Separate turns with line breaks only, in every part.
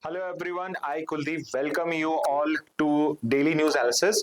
Hello everyone, I Kuldeep welcome you all to daily news analysis.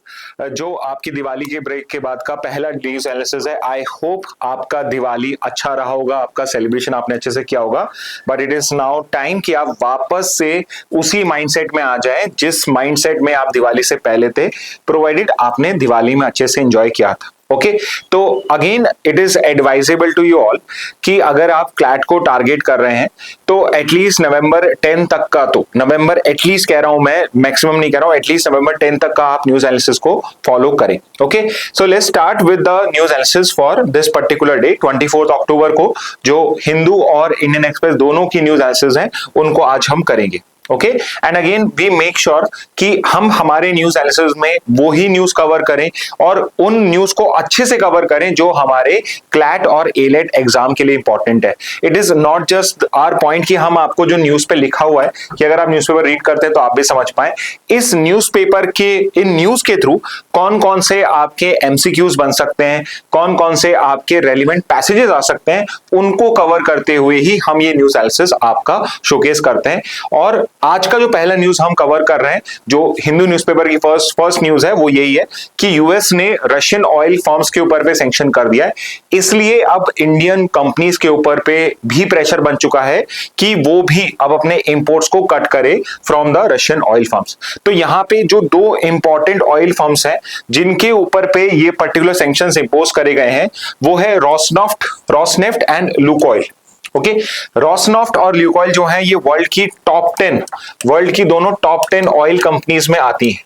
जो आपकी दिवाली के break के बाद का पहला न्यूज एनालिसिस है। आई होप आपका दिवाली अच्छा रहा होगा, आपका सेलिब्रेशन आपने अच्छे से किया होगा। But it is now time कि आप वापस से उसी माइंडसेट में आ जाएं जिस माइंडसेट में आप दिवाली से पहले थे, प्रोवाइडेड आपने दिवाली में अच्छे से एंजॉय किया था। ओके तो again it is advisable to you all कि अगर आप क्लैट को टारगेट कर रहे हैं तो एटलीस्ट नवंबर 10 तक का, तो नवंबर एटलीस्ट कह रहा हूं मैं, मैक्सिमम नहीं कह रहा हूं, एटलीस्ट नवंबर 10 तक का आप न्यूज एनालिसिस को फॉलो करें। Okay so let's start with the news analysis for this particular day 24 अक्टूबर को। जो हिंदू और इंडियन एक्सप्रेस दोनों की न्यूज एनालिसिस हैं उनको आज हम करेंगे। Okay and again we make sure कि हम हमारे न्यूज एनालिसिस में वो ही न्यूज कवर करें और उन न्यूज को अच्छे से कवर करें जो हमारे क्लैट और एलेट एग्जाम के लिए इंपॉर्टेंट है। It is not just our point कि हम आपको जो न्यूज पे लिखा हुआ है कि अगर आप न्यूज़पेपर रीड करते हैं तो आप भी समझ पाए इस न्यूज़पेपर के, इन न्यूज के थ्रू कौन कौन से आपके एमसीक्यूज बन सकते हैं, कौन कौन से आपके रेलिवेंट पैसेजेस आ सकते हैं, उनको कवर करते हुए ही हम ये न्यूज एनालिसिस आपका शोकेस करते हैं। और आज का जो पहला न्यूज हम कवर कर रहे हैं, जो हिंदू न्यूज़पेपर की फर्स्ट न्यूज है, वो यही है कि यूएस ने रशियन ऑयल फर्म्स के ऊपर पे सैंक्शन कर दिया है। इसलिए अब इंडियन कंपनीज के ऊपर पे भी प्रेशर बन चुका है कि वो भी अब अपने इंपोर्ट्स को कट करे from the Russian oil firms. तो यहां पे जो दो इंपॉर्टेंट ऑयल फर्म्स हैं जिनके ऊपर पे ये पर्टिकुलर सैंक्शंस इंपोज करे गए हैं, वो है Rosneft and Lukoil. Okay Rosneft और ल्यूकोइल जो है ये वर्ल्ड की दोनों टॉप 10 ऑयल कंपनीज में आती हैं।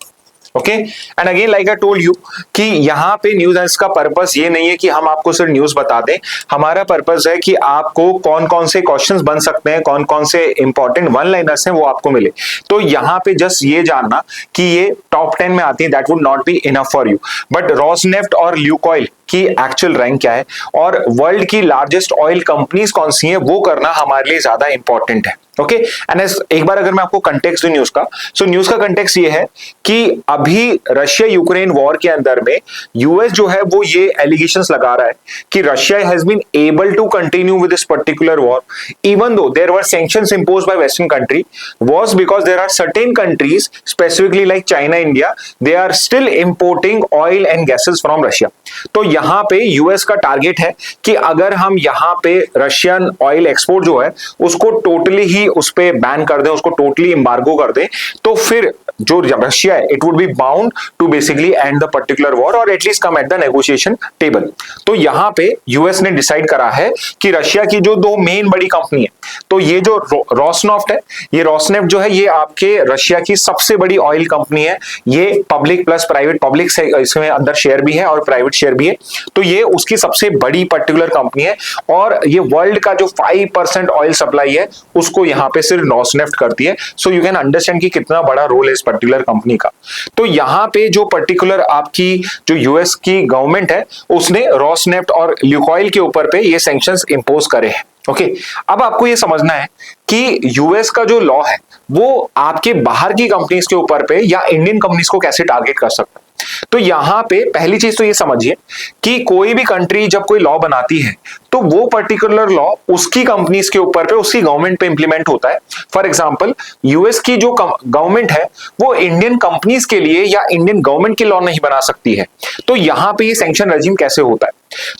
Okay and again like I told you कि यहाँ पे न्यूज एनालिसिस का पर्पस ये नहीं है कि हम आपको सिर्फ न्यूज बता दें। हमारा पर्पस है कि आपको कौन कौन से क्वेश्चंस बन सकते हैं, कौन कौन से इंपॉर्टेंट वन लाइनर्स हैं, वो आपको मिले। तो यहाँ पे जस्ट ये जानना कि ये टॉप 10 में आती है, that would not be enough for you. But Rosneft और ल्यूकोइल की एक्चुअल रैंक क्या है और वर्ल्ड की लार्जेस्ट ऑयल कंपनीज कौन सी हैं, वो करना हमारे लिए ज्यादा इंपॉर्टेंट है। ओके एंड एक बार अगर मैं आपको कंटेक्स्ट दूं न्यूज का, सो न्यूज का कंटेक्स्ट ये है कि अभी रशिया यूक्रेन वॉर के अंदर में यूएस जो है वो ये एलिगेशंस लगा रहा है कि Russia has been able to continue with this particular war even though there were sanctions imposed by western country was because there are certain countries specifically like China, India, they are still importing oil and gases from Russia. तो यहां पे US का target है कि अगर हम यहां पे रशियन ऑयल एक्सपोर्ट जो है उसको टोटली ही उस पे बैन कर दें, उसको टोटली एम्बार्गो कर दें, तो फिर जो रशिया है it would be bound to basically and the particular war और at least come at the negotiation table. तो यहां पे यूएस ने डिसाइड करा है कि रशिया की जो दो मेन बड़ी कंपनी है, तो ये जो रॉसनेफ्ट है, ये रॉसनेफ्ट जो है ये आपके रशिया की सबसे बड़ी ऑयल कंपनी है। ये पब्लिक प्लस प्राइवेट, पब्लिक से इसमें अंदर शेयर भी है और प्राइवेट शेयर भी है, तो ये उसकी सबसे बड़ी पर्टिकुलर कंपनी है और ये वर्ल्ड का जो 5% ऑयल सप्लाई है उसको यहां पे सिर्फ रॉसनेफ्ट करती है। सो यू कैन अंडरस्टैंड कि कितना बड़ा रोल है इस पर्टिकुलर कंपनी का। तो यहां पे जो पर्टिकुलर आपकी जो यूएस की गवर्नमेंट है उसने रॉसनेफ्ट और ल्यूकोइल के ऊपर पे ये सैंक्शंस इंपोज करे हैं। ओके अब आपको ये समझना है कि यूएस का जो लॉ है वो आपके बाहर की कंपनीज के ऊपर पे या इंडियन कंपनीज को कैसे टारगेट कर सकता है। तो यहां पे पहली चीज तो ये समझिए कि कोई भी कंट्री जब कोई लॉ बनाती है तो वो पर्टिकुलर लॉ उसकी कंपनीज के ऊपर पे, उसकी गवर्नमेंट पे इंप्लीमेंट होता है। फॉर एग्जांपल यूएस की जो गवर्नमेंट है वो इंडियन कंपनीज के लिए या इंडियन गवर्नमेंट के लॉ नहीं बना सकती है। तो यहां पे ये सैंक्शन रेजिम कैसे होता है,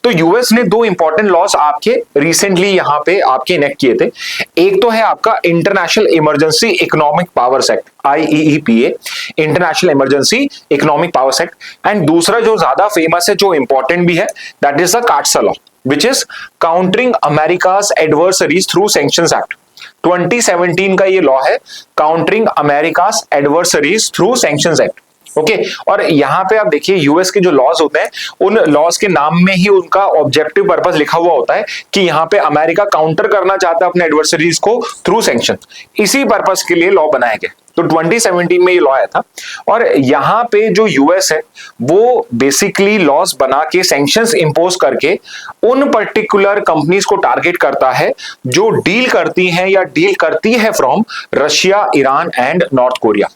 तो यूएस ने दो इंपॉर्टेंट लॉस आपके रिसेंटली यहां पे आपके इनेक्ट किए थे। एक तो है आपका international emergency economic powers act, IEEPA, international emergency economic powers act, and दूसरा जो ज्यादा फेमस है, जो इंपॉर्टेंट भी है, that is the CAATSA law which is countering America's adversaries through sanctions act। 2017 का ये लॉ है, countering America's adversaries through sanctions act. Okay और यहां पे आप देखिए यूएस के जो लॉज होते हैं उन लॉज के नाम में ही उनका ऑब्जेक्टिव पर्पस लिखा हुआ होता है कि यहां पे अमेरिका काउंटर करना चाहता है अपने एडवर्सरीज को थ्रू सैंक्शन। इसी पर्पस के लिए लॉ बनाया गया। तो 2017 में ये लॉ आया था और यहां पे जो यूएस है वो बेसिकली लॉस बना के सैंक्शंस इंपोज करके उन पर्टिकुलर कंपनीज को टारगेट करता है जो डील करती हैं या डील करती है from Russia, Iran and North Korea.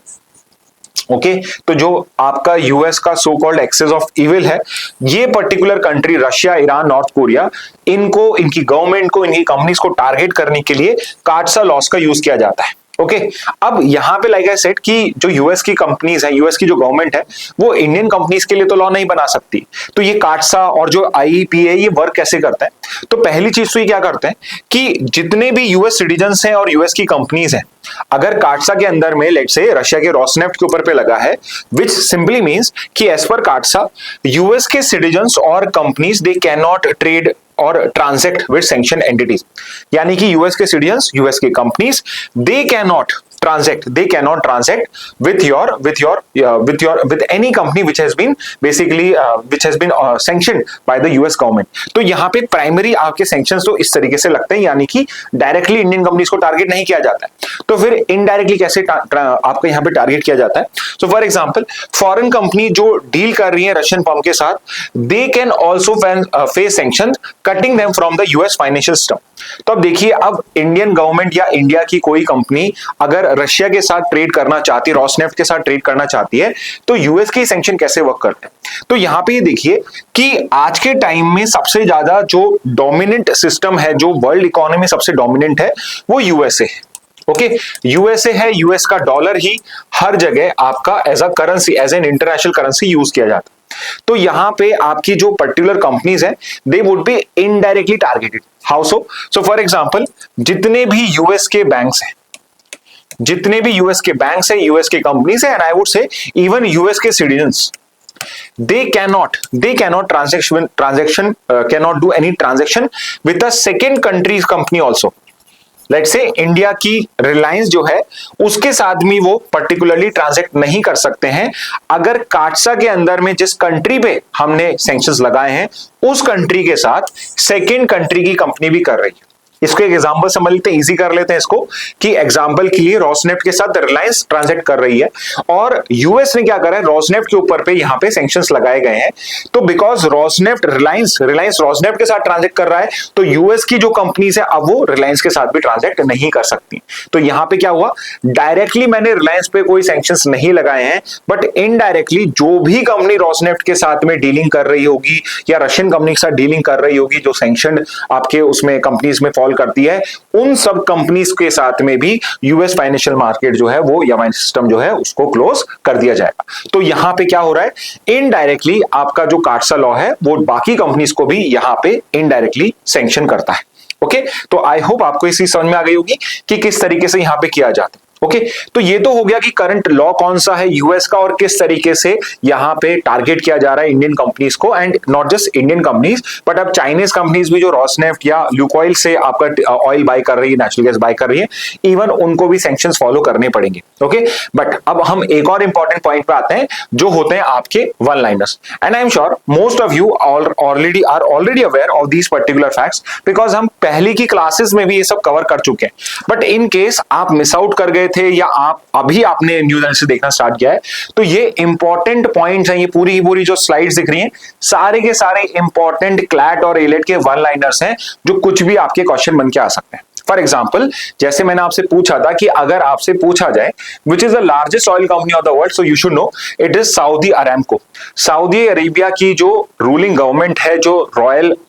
Okay तो जो आपका यूएस का so called axis of evil है, ये particular country Russia, Iran, North Korea, इनको, इनकी गवर्नमेंट को, इनकी कंपनीज को टारगेट करने के लिए कार्डसा लॉस का यूज किया जाता है। ओके अब यहां पे लाइक आई सेड कि जो यूएस की कंपनीज है, यूएस की जो गवर्नमेंट है, वो इंडियन कंपनीज के लिए तो लॉ नहीं बना सकती। तो ये काटसा और जो आईईपीए ये वर्क कैसे करता है? तो पहली चीज तो ये क्या करते हैं कि जितने भी यूएस सिटीजन्स हैं और यूएस की कंपनीज हैं, अगर काटसा के अंदर में लेट्स से रशिया के रोसनेफ्ट के ऊपर पे लगा है, विच सिंपली मींस कि एज पर काटसा यूएस के सिटीजन्स और companies they can not trade और ट्रांजैक्ट विद सैंक्शन एंटिटीज, यानी कि यूएस के सिटीजन्स, यूएस के companies they can not transact with any company which has been sanctioned by the US government। तो यहाँ पे प्राइमरी आपके सैंक्शंस तो इस तरीके से लगते हैं, यानी कि डायरेक्टली इंडियन कंपनीज को टारगेट नहीं किया जाता है। तो फिर इनडायरेक्टली कैसे आपको यहाँ पे टारगेट किया जाता है? सो फॉर एग्जांपल, फॉरेन कंपनी जो डील कर रही है रशियन फर्म के साथ, they can also face sanction cutting them from the US financial system. तो अब देखिए, अब इंडियन गवर्नमेंट या इंडिया की कोई कंपनी अगर रशिया के साथ ट्रेड करना चाहती है, रोसनेफ्ट के साथ ट्रेड करना चाहती है, तो यूएस के सैंक्शन कैसे वर्क करते हैं? तो यहां पे ये देखिए कि आज के टाइम में सबसे ज्यादा जो डोमिनेंट सिस्टम है, जो वर्ल्ड इकोनॉमी सबसे डोमिनेंट है, वो यूएसए है। ओके यूएसए है, यूएस का डॉलर ही हर जगह आपका as a currency, as an international currency use किया जाता है। तो यहां पे आपकी जो पर्टिकुलर कंपनीज हैं, they would B indirectly targeted. How so? So for example, जितने भी यूएस के बैंक्स हैं, यूएस के कंपनीज हैं, एंड आई वुड से इवन यूएस के citizens, they cannot cannot do any transaction with a second country's company also। Let's say India की रिलायंस जो है, उसके साथ भी वो पर्टिकुलरली ट्रांजैक्ट नहीं कर सकते हैं अगर काटसा के अंदर में जिस कंट्री पे हमने सैंक्शंस लगाए हैं, उस कंट्री के साथ सेकेंड कंट्री की कंपनी भी कर रही है। इसको एक एग्जांपल समझ लेते हैं, इजी कर लेते हैं इसको, कि एग्जांपल के लिए रोसनेफ्ट के साथ रिलायंस ट्रांजैक्ट कर रही है और यूएस ने क्या करा है, रोसनेफ्ट के ऊपर पे यहां पे सैंक्शंस लगाए गए हैं। तो बिकॉज रिलायंस रोसनेफ्ट के साथ ट्रांजैक्ट कर रहा है, तो यूएस की जो कंपनीज है अब वो रिलायंस के साथ भी ट्रांजैक्ट नहीं कर सकती। तो यहां पे क्या हुआ, डायरेक्टली मैंने रिलायंस पे कोई सैंक्शंस नहीं लगाए हैं, बट इनडायरेक्टली जो भी कंपनी रोसनेफ्ट के साथ में डीलिंग कर रही होगी या रशियन कंपनी के साथ डीलिंग कर रही होगी, जो सैंक्शन आपके उसमें कंपनीज में फॉल करती है, उन सब कंपनीज के साथ में भी यूएस फाइनेंशियल मार्केट जो है वो या सिस्टम जो है उसको क्लोज कर दिया जाएगा। तो यहां पे क्या हो रहा है, इनडायरेक्टली आपका जो काटसा लॉ है वो बाकी कंपनीज को भी यहां पे इनडायरेक्टली सैंक्शन करता है। ओके तो आई होप आपको इसी समझ में आ गई होगी कि किस तरीके से यहां पे किया जाता है। ओके तो ये तो हो गया कि करंट लॉ कौन सा है यूएस का और किस तरीके से यहां पे टारगेट किया जा रहा है इंडियन कंपनीज को, and not just Indian companies but अब चाइनीज कंपनीज भी जो रोसनेफ्ट या ल्यूकॉइल से आपका ऑयल बाय कर रही है, नेचुरल गैस बाय कर रही है, इवन उनको भी सैंक्शंस फॉलो करने पड़ेंगे। ओके बट अब हम एक और इंपॉर्टेंट पॉइंट पे आते हैं, जो होते हैं आपके one liners, and I am sure most of you already aware of these particular facts, because हम पहले की क्लासेस में भी ये सब कवर कर चुके हैं। बट इन केस आप मिस आउट कर गए थे या आपने न्यूज एनालिसिस देखना स्टार्ट किया है, तो ये इंपॉर्टेंट पॉइंट्स हैं, ये पूरी जो स्लाइड्स दिख रही हैं, सारे के सारे इंपॉर्टेंट क्लैट और एलेट के वन लाइनर्स हैं, जो कुछ भी आपके क्वेश्चन बन के आ सकते हैं। फॉर एग्जाम्पल, जैसे मैंने आपसे पूछा था कि अगर आपसे पूछा जाए विच is the largest oil company of the world, so you should know it is Saudi Aramco. Saudi Arabia की जो रूलिंग गवर्नमेंट है, जो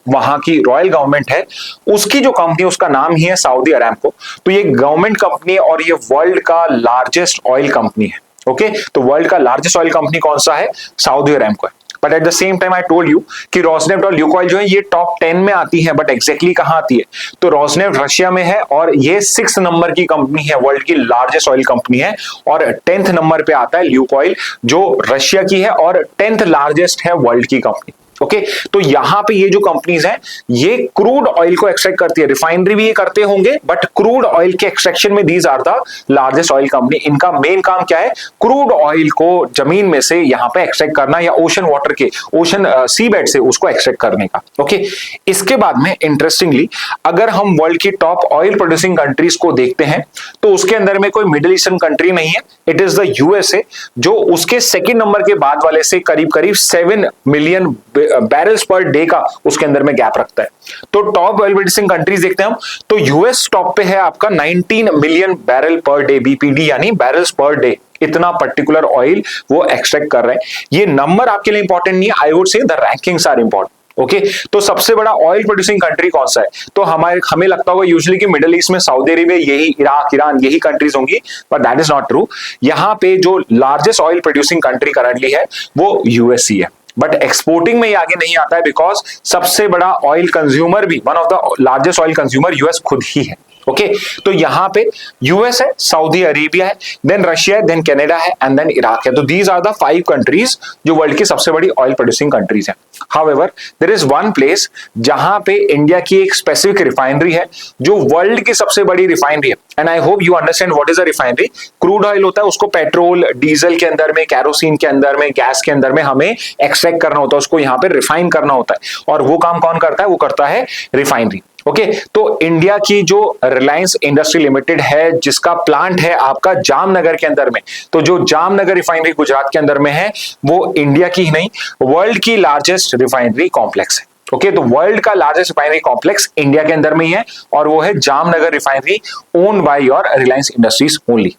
वहां की रॉयल गवर्नमेंट है, उसकी जो कंपनी, उसका नाम ही है सऊदी अरामको। तो ये गवर्नमेंट कंपनी है और ये वर्ल्ड का लार्जेस्ट ऑयल कंपनी है। ओके तो वर्ल्ड का लार्जेस्ट ऑयल कंपनी कौन सा है? सऊदी अरामको है। But at the same time I told you कि रोसनेफ्ट और ल्यूकॉइल जो है ये टॉप 10 में आती है, बट एग्जैक्टली कहां आती है? तो रोसनेफ्ट रशिया में है और ये 6 नंबर की कंपनी है, वर्ल्ड की लार्जेस्ट ऑयल कंपनी है, और 10th नंबर पे आता है ल्यूकॉइल, जो रशिया की है और 10th लार्जेस्ट है वर्ल्ड की कंपनी। ओके तो यहां पे ये जो कंपनीज हैं, ये क्रूड ऑयल को एक्सट्रैक्ट करती है, रिफाइनरी भी ये करते होंगे, बट क्रूड ऑयल के एक्सट्रैक्शन में these are the largest oil company. इनका मेन काम क्या है? क्रूड ऑयल को जमीन में से यहां पे एक्सट्रैक्ट करना, या ओशन सी बेड से उसको एक्सट्रैक्ट करने का। ओके इसके बाद में इंटरेस्टिंगली, अगर हम वर्ल्ड की टॉप ऑयल प्रोड्यूसिंग कंट्रीज को देखते हैं, तो उसके अंदर में कोई मिडिल ईस्टर्न कंट्री नहीं है, इट इज द यूएसए, जो उसके सेकेंड नंबर के बाद वाले से करीब 7 मिलियन बैरल्स पर डे का उसके अंदर में गैप रखता है। तो टॉप ऑयल प्रोड्यूसिंग कंट्रीज देखते हैं हम, तो यूएस टॉप पे है आपका 19 million barrel per day, BPD यानी बैरल्स पर डे, इतना पर्टिकुलर ऑयल वो एक्सट्रैक्ट कर रहे हैं। ये नंबर आपके लिए इंपॉर्टेंट नहीं है, I would say the rankings are important. Okay तो सबसे बड़ा ऑयल प्रोड्यूसिंग कंट्री कौन सा है? तो हमें लगता होगा यूजुअली कि मिडिल ईस्ट में सऊदी अरेबिया, यही इराक, ईरान, यही कंट्रीज होंगी, but that is not true. यहां पे जो largest oil producing country currently है वो यूएसई है, बट एक्सपोर्टिंग में ये आगे नहीं आता है बिकॉज सबसे बड़ा ऑयल कंज्यूमर भी, one of the largest oil consumer US खुद ही है। ओके तो यहां पे यूएस है, सऊदी अरेबिया है, देन रशिया है, देन कनाडा है एंड देन इराक है। तो दीज आर द 5 कंट्रीज जो वर्ल्ड की सबसे बड़ी ऑयल प्रोड्यूसिंग कंट्रीज है। However there is one place जहां पे इंडिया की एक स्पेसिफिक रिफाइनरी है जो वर्ल्ड की सबसे बड़ी रिफाइनरी है, and I hope you understand what is a refinery. Crude oil होता है, उसको पेट्रोल, डीजल के अंदर में, कैरोसिन के अंदर में, गैस के अंदर में हमें एक्सट्रैक्ट करना होता है, उसको यहाँ पे रिफाइन करना होता है, और वो काम कौन करता है? वो करता है रिफाइनरी। ओके तो इंडिया की जो रिलायंस इंडस्ट्री लिमिटेड है, जिसका प्लांट है आपका जामनगर के अंदर में, तो जो जामनगर रिफाइनरी गुजरात के अंदर में है, वो इंडिया की ही नहीं वर्ल्ड की लार्जेस्ट रिफाइनरी कॉम्प्लेक्स है। ओके तो वर्ल्ड का लार्जेस्ट रिफाइनरी कॉम्प्लेक्स इंडिया के अंदर में ही है, और वो है Jamnagar refinery, own by your Reliance industries only.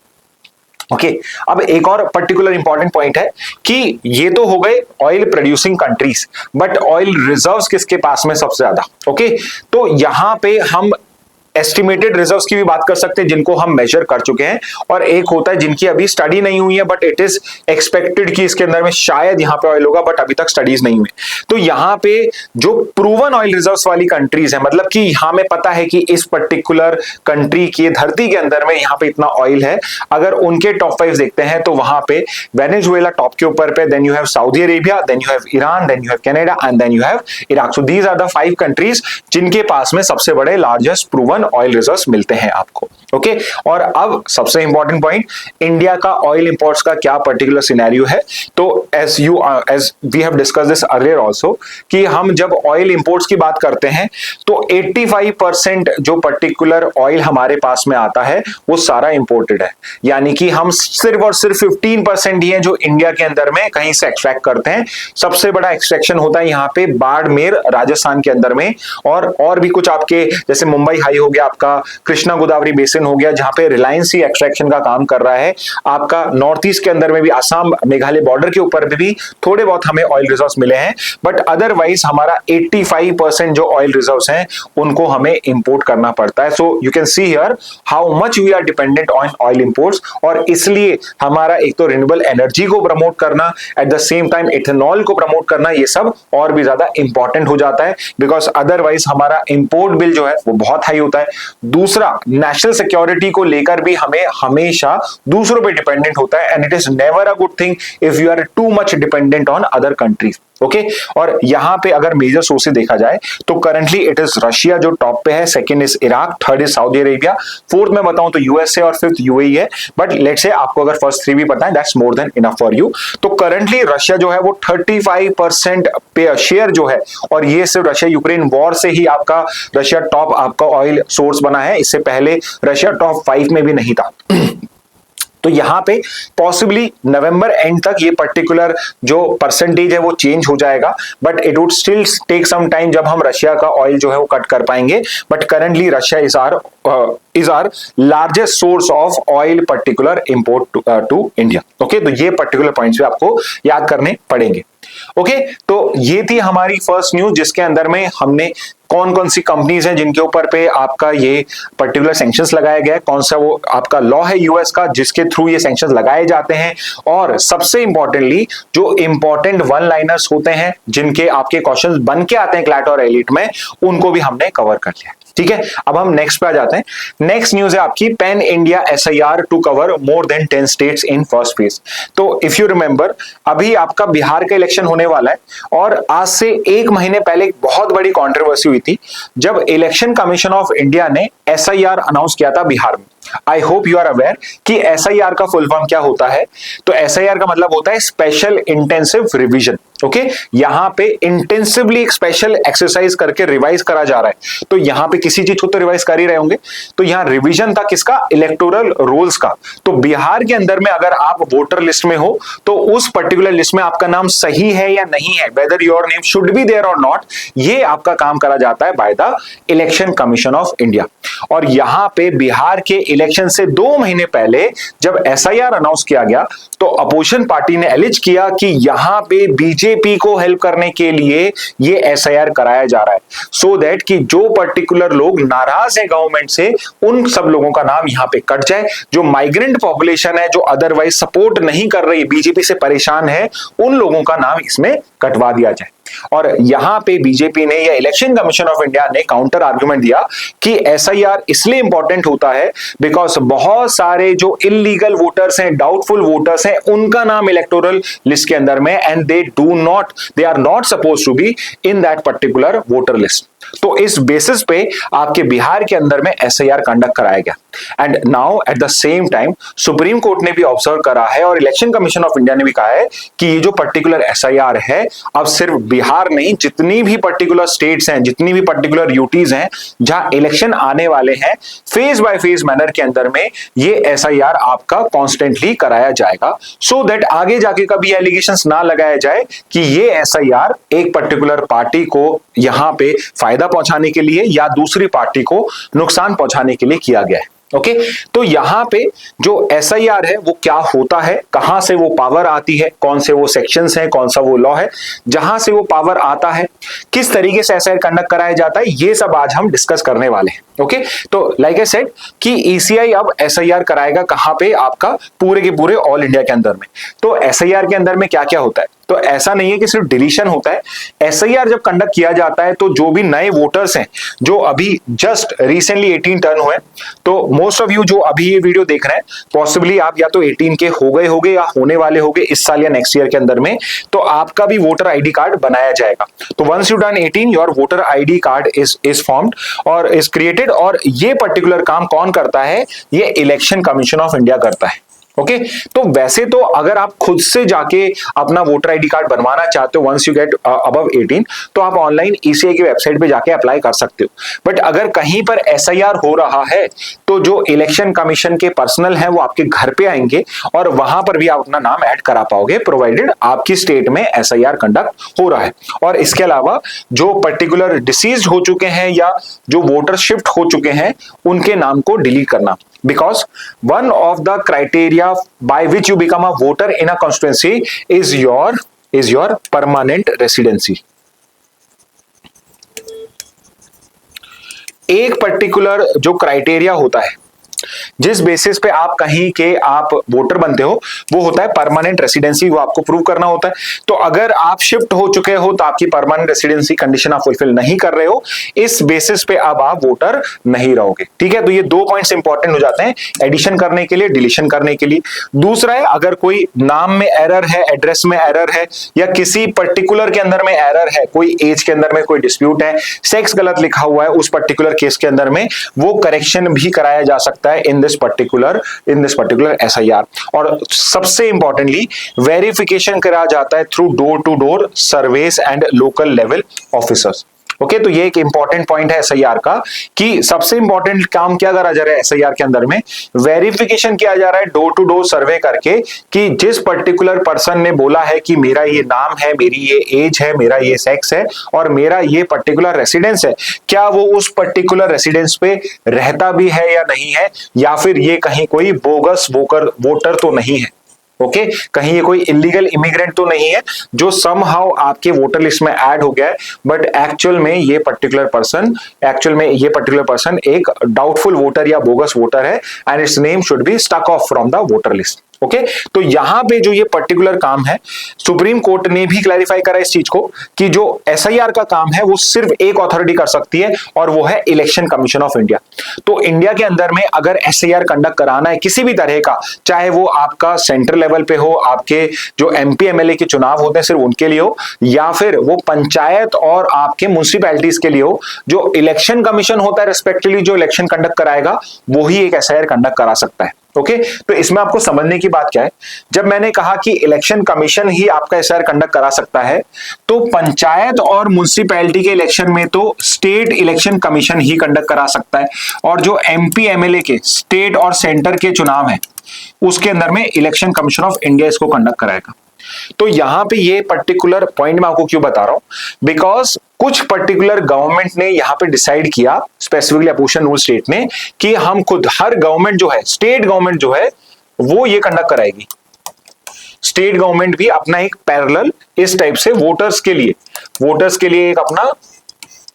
Okay अब एक और पर्टिकुलर इंपॉर्टेंट पॉइंट है कि ये तो हो गए oil producing countries, but oil reserves किसके पास में सबसे ज्यादा? ओके तो यहां पे हम एस्टिमेटेड रिजर्व्स की भी बात कर सकते हैं जिनको हम मेजर कर चुके हैं, और एक होता है जिनकी अभी स्टडी नहीं हुई है बट इट इज एक्सपेक्टेड कि इसके अंदर में शायद यहां पे ऑयल होगा, बट अभी तक स्टडीज नहीं हुई। तो यहां पे जो प्रूवन ऑयल रिजर्व्स वाली कंट्रीज है, मतलब कि यहां में पता है कि इस पर्टिकुलर कंट्री की धरती के अंदर में यहां पे इतना ऑयल है, अगर उनके टॉप 5 देखते हैं तो वहां पे वेनेजुएला टॉप के ऊपर पे, then you have Saudi Arabia, then you have Iran, then you have Canada and then you have Iraq. So these are the 5 countries जिनके पास में सबसे बड़े लार्जेस्ट प्रूवन ऑयल रिजर्व्स मिलते हैं आपको। ओके और अब सबसे इंपॉर्टेंट पॉइंट, इंडिया का ऑयल इंपोर्ट्स का क्या पर्टिकुलर सिनेरियो है? तो as we have discuss this earlier also कि हम जब ऑयल इंपोर्ट्स की बात करते हैं तो 85% जो पर्टिकुलर ऑयल हमारे पास में आता है वो सारा इंपोर्टेड है, यानी कि हम सिर्फ और सिर्फ 15% ही है जो इंडिया के अंदर में कहीं से एक्सट्रैक्ट करते हैं। सबसे बड़ा एक्सट्रैक्शन होता है यहाँ पे बाड़मेर राजस्थान के अंदर में, और भी कुछ आपके जैसे मुंबई हाई हो गया, आपका कृष्णा गोदावरी बेसिन हो गया जहां पे रिलायंस ही एक्सट्रैक्शन का काम कर रहा है। आपका नॉर्थ ईस्ट के अंदर में भी आसाम मेघालय बॉर्डर के ऊपर भी थोड़े बहुत हमें ऑयल रिजर्व्स मिले हैं, बट अदरवाइज हमारा 85% जो ऑयल रिजर्व्स हैं उनको हमें इंपोर्ट करना पड़ता है। So you can see here how much we are dependent on oil imports, और इसलिए हमारा एक तो रिन्यूएबल एनर्जी को प्रमोट करना, at the same time ethanol को प्रमोट करना, ये सब और भी ज्यादा इंपॉर्टेंट हो जाता है, बिकॉज अदरवाइज हमारा इंपोर्ट बिल जो है वो बहुत हाई होता है। दूसरा, नेशनल सिक्योरिटी को लेकर भी हमें हमेशा दूसरों पे डिपेंडेंट होता है, and it is never a good thing if you are too much dependent on other countries. Okay और यहां पे अगर मेजर सोर्सेज देखा जाए तो करंटली इट इज रशिया जो टॉप पे है, second is Iraq, third is Saudi Arabia, fourth में बताऊं तो यूएसए और फिफ्थ यूएई है, बट लेट्स से आपको अगर फर्स्ट 3 भी पता है that's more than enough for you. तो करंटली रशिया जो है वो 35% पे शेयर जो है, और ये सिर्फ रशिया यूक्रेन वॉर से ही आपका रशिया टॉप आपका ऑयल सोर्स बना है, इससे पहले रशिया टॉप 5 में भी नहीं था। तो यहां पे पॉसिबली नवंबर एंड तक ये पर्टिकुलर जो परसेंटेज है वो चेंज हो जाएगा, but it would still take some time जब हम रशिया का ऑयल जो है वो कट कर पाएंगे। But currently Russia is our largest source of oil particular import to India. Okay तो ये पर्टिकुलर पॉइंट्स भी आपको याद करने पड़ेंगे। ओके तो ये थी हमारी फर्स्ट न्यूज जिसके अंदर में हमने कौन कौन सी कंपनीज हैं जिनके ऊपर पे आपका ये पर्टिकुलर सैंक्शंस लगाया गया है, कौन सा वो आपका लॉ है यूएस का जिसके थ्रू ये सैंक्शंस लगाए जाते हैं, और सबसे इंपॉर्टेंटली जो इंपॉर्टेंट वन लाइनर्स होते हैं जिनके आपके क्वेश्चंस बन के आते हैं क्लैट और एलिट में, उनको भी हमने कवर कर लिया। ठीक है अब हम नेक्स्ट पे आ जाते हैं। नेक्स्ट न्यूज है आपकी pan India SIR to cover more than 10 states in first phase. तो इफ यू रिमेंबर अभी आपका बिहार का इलेक्शन होने वाला है, और आज से 1 महीने पहले एक बहुत बड़ी कंट्रोवर्सी हुई थी जब इलेक्शन कमीशन ऑफ इंडिया ने एसआईआर अनाउंस किया था बिहार में। I hope you are aware कि एसआईआर का फुल फॉर्म क्या होता है। तो एसआईआर का मतलब होता है स्पेशल इंटेंसिव रिवीजन। ओके यहां पे इंटेंसिवली एक स्पेशल एक्सरसाइज करके रिवाइज करा जा रहा है। तो यहां पे किसी चीज को तो रिवाइज कर ही रहे होंगे, तो यहां रिवीजन था किसका? इलेक्टोरल रोल्स का। तो बिहार के अंदर में अगर आप वोटर लिस्ट में हो तो उस पर्टिकुलर लिस्ट में आपका नाम सही है या नहीं है, whether your name should be there और नॉट, ये आपका काम करा जाता है by the election commission of India. और यहां पे बिहार के इलेक्शन से 2 महीने पहले जब एसआईआर अनाउंस किया गया तो अपोजिशन पार्टी ने एलिज किया कि यहां पे बीजेपी को हेल्प करने के लिए ये एसआईआर कराया जा रहा है, सो दैट कि जो पर्टिकुलर लोग नाराज है गवर्नमेंट से उन सब लोगों का नाम यहां पे कट जाए। जो माइग्रेंट पॉपुलेशन है, जो अदरवाइज सपोर्ट नहीं कर रही, बीजेपी से परेशान है, उन लोगों का नाम इसमें कटवा दिया जाए। और यहां पे बीजेपी ने या इलेक्शन कमीशन ऑफ इंडिया ने काउंटर आर्गुमेंट दिया कि एसआईआर इसलिए इंपॉर्टेंट होता है बिकॉज बहुत सारे जो इलीगल वोटर्स हैं, डाउटफुल वोटर्स हैं, उनका नाम इलेक्टोरल लिस्ट के अंदर में and they are not suppose to be in that particular voter list. तो इस बेसिस पे आपके बिहार के अंदर में एसआईआर कंडक्ट कराया गया। And now at the same time supreme court ने भी ऑब्जर्व करा है और इलेक्शन कमीशन ऑफ इंडिया ने भी कहा है कि ये जो पर्टिकुलर एसआईआर है अब सिर्फ बिहार नहीं, जितनी भी पर्टिकुलर स्टेट्स हैं, जितनी भी पर्टिकुलर यूटीज हैं जहां इलेक्शन आने वाले हैं, फेज बाय फेज मैनर के अंदर में ये एसआईआर आपका कॉन्स्टेंटली कराया जाएगा, सो दैट आगे जाके कभी एलिगेशंस ना लगाया जाए कि ये एसआईआर एक पर्टिकुलर पार्टी को यहां पे फायदा पहुंचाने के लिए या दूसरी पार्टी को नुकसान पहुंचाने के लिए किया गया है। ओके, तो यहां पे जो एसआईआर है वो क्या होता है, कहां से वो पावर आती है, कौन से वो सेक्शंस हैं, कौन सा वो लॉ है जहां से वो पावर आता है, किस तरीके से एसआईआर कंडक्ट कराया जाता है, ये सब आज हम डिस्कस करने वाले हैं। ओके, तो लाइक आई सेड कि ईसीआई अब एसआईआर कराएगा कहां पे, आपका पूरे के पूरे ऑल इंडिया के अंदर में। तो एसआईआर के अंदर में क्या क्या होता है, तो ऐसा नहीं है कि सिर्फ डिलीशन होता है। एसआईआर जब कंडक्ट किया जाता है तो जो भी नए वोटर्स हैं जो अभी जस्ट रिसेंटली 18 टर्न हुए, तो मोस्ट ऑफ यू जो अभी ये वीडियो देख रहे हैं पॉसिबली आप या तो 18 के हो गए होगे या होने वाले होगे इस साल या नेक्स्ट ईयर के अंदर में, तो आपका भी वोटर आईडी कार्ड बनाया जाएगा। तो once you turn 18 your voter ID card is formed और इज क्रिएटेड। और ये पर्टिकुलर काम कौन करता है, ये इलेक्शन कमीशन ऑफ इंडिया करता है। ओके, तो वैसे तो अगर आप खुद से जाके अपना वोटर आईडी कार्ड बनवाना चाहते हो वंस यू गेट अबव 18, तो आप ऑनलाइन ईसीआई की वेबसाइट पे जाके अप्लाई कर सकते हो। बट अगर कहीं पर एसआईआर हो रहा है तो जो इलेक्शन कमीशन के पर्सनल हैं वो आपके घर पे आएंगे और वहां पर भी आप अपना नाम ऐड करा पाओगे, प्रोवाइडेड आपकी स्टेट में एसआईआर कंडक्ट हो रहा है। और इसके अलावा जो पर्टिकुलर डिसीज हो चुके हैं या जो वोटर शिफ्ट हो चुके हैं उनके नाम को डिलीट करना, because one of the criteria by which you become a voter in a constituency is your permanent residency। एक पर्टिकुलर जो क्राइटेरिया होता है जिस बेसिस पे आप कहीं के आप वोटर बनते हो वो होता है परमानेंट रेसिडेंसी, वो आपको प्रूव करना होता है। तो अगर आप शिफ्ट हो चुके हो तो आपकी परमानेंट रेसिडेंसी कंडीशन आप फुलफिल नहीं कर रहे हो, इस बेसिस पे अब आप वोटर नहीं रहोगे। ठीक है, तो ये 2 पॉइंट्स इंपॉर्टेंट हो जाते हैं एडिशन करने के लिए, डिलीशन करने के लिए। दूसरा है अगर कोई नाम में एरर है, एड्रेस में एरर है या किसी पर्टिकुलर के अंदर में एरर है, कोई एज के अंदर में कोई डिस्प्यूट है, सेक्स गलत लिखा हुआ है उस पर्टिकुलर केस के अंदर में, वो करेक्शन भी कराया जा सकता है इन दिस पर्टिकुलर एसआईआर। और सबसे इंपॉर्टेंटली वेरिफिकेशन करा जाता है through door to door surveys and local level officers. Okay, तो ये एक इंपॉर्टेंट पॉइंट है एसआईआर का कि सबसे इंपॉर्टेंट काम क्या करा जा रहा है एसआईआर के अंदर में, वेरिफिकेशन किया जा रहा है डोर टू डोर सर्वे करके कि जिस पर्टिकुलर पर्सन ने बोला है कि मेरा ये नाम है, मेरी ये एज है, मेरा ये सेक्स है और मेरा ये पर्टिकुलर रेसिडेंस है, क्या वो उस पर्टिकुलर रेसिडेंस पे रहता भी है या नहीं है, या फिर ये कहीं कोई बोगस वोटर तो नहीं है। ओके, कहीं ये कोई इलीगल इमिग्रेंट तो नहीं है जो समहाउ आपके वोटर लिस्ट में ऐड हो गया है, बट एक्चुअल में ये पर्टिकुलर पर्सन एक डाउटफुल वोटर या बोगस वोटर है and its name should be stuck off from the voter list. Okay, तो यहां पे जो ये पर्टिकुलर काम है सुप्रीम कोर्ट ने भी क्लैरिफाई करा इस चीज को कि जो एसआईआर का काम है वो सिर्फ एक अथॉरिटी कर सकती है और वो है इलेक्शन कमीशन ऑफ इंडिया। तो इंडिया के अंदर में अगर एसआईआर कंडक्ट कराना है किसी भी तरह का, चाहे वो आपका सेंट्रल लेवल पे हो, आपके जो एमपी एमएलए के चुनाव होते हैं सिर्फ उनके लिए हो, या फिर वो पंचायत और आपके म्युनिसिपैलिटीज के लिए हो, जो इलेक्शन कमीशन होता है रेस्पेक्टिवली जो इलेक्शन कंडक्ट कराएगा वो ही एक एसआईआर कंडक्ट करा सकता है। ओके, तो इसमें आपको समझने की बात क्या है, जब मैंने कहा कि इलेक्शन कमीशन ही आपका एसआईआर कंडक्ट करा सकता है, तो पंचायत और म्युनिसिपैलिटी के इलेक्शन में तो स्टेट इलेक्शन कमीशन ही कंडक्ट करा सकता है, और जो एमपी एमएलए के स्टेट और सेंटर के चुनाव है उसके अंदर में इलेक्शन कमीशन ऑफ इंडिया इसको कंडक्ट कराएगा। तो यहां पे ये पर्टिकुलर पॉइंट मैं आपको क्यों बता रहा हूं, बिकॉज कुछ पर्टिकुलर गवर्नमेंट ने यहां पे डिसाइड किया, स्पेसिफिकली अपोजिशन रूल स्टेट ने, कि हम खुद, हर गवर्नमेंट जो है, स्टेट गवर्नमेंट जो है वो ये कंडक्ट कराएगी। स्टेट गवर्नमेंट भी अपना एक पैरेलल इस टाइप से वोटर्स के लिए एक अपना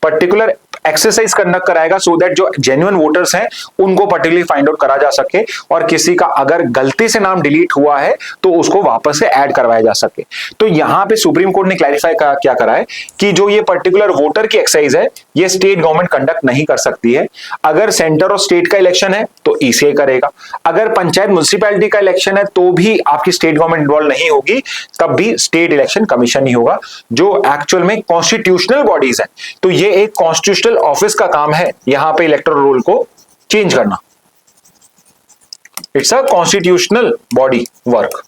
पर्टिकुलर एक्सरसाइज कंडक्ट कराएगा, सो दैट जो जेन्युइन वोटर्स हैं उनको पर्टिकुलरली फाइंड आउट करा जा सके, और किसी का अगर गलती से नाम डिलीट हुआ है तो उसको वापस से ऐड करवाया जा सके। तो यहां पे सुप्रीम कोर्ट ने क्लैरिफाई क्या करा है कि जो ये पर्टिकुलर वोटर की एक्सरसाइज है ये स्टेट गवर्नमेंट कंडक्ट नहीं कर सकती है। अगर सेंटर और स्टेट का इलेक्शन है तो ईसीआई करेगा, अगर पंचायत म्युनिसिपैलिटी का इलेक्शन है तो भी आपकी स्टेट गवर्नमेंट इन्वॉल्व नहीं होगी, तब भी स्टेट इलेक्शन कमीशन ही होगा, जो एक्चुअल में कॉन्स्टिट्यूशनल बॉडीज है। तो ये एक कॉन्स्टिट्यूशनल ऑफिस का काम है यहां पे इलेक्टोरल रोल को चेंज करना। It's a constitutional body work.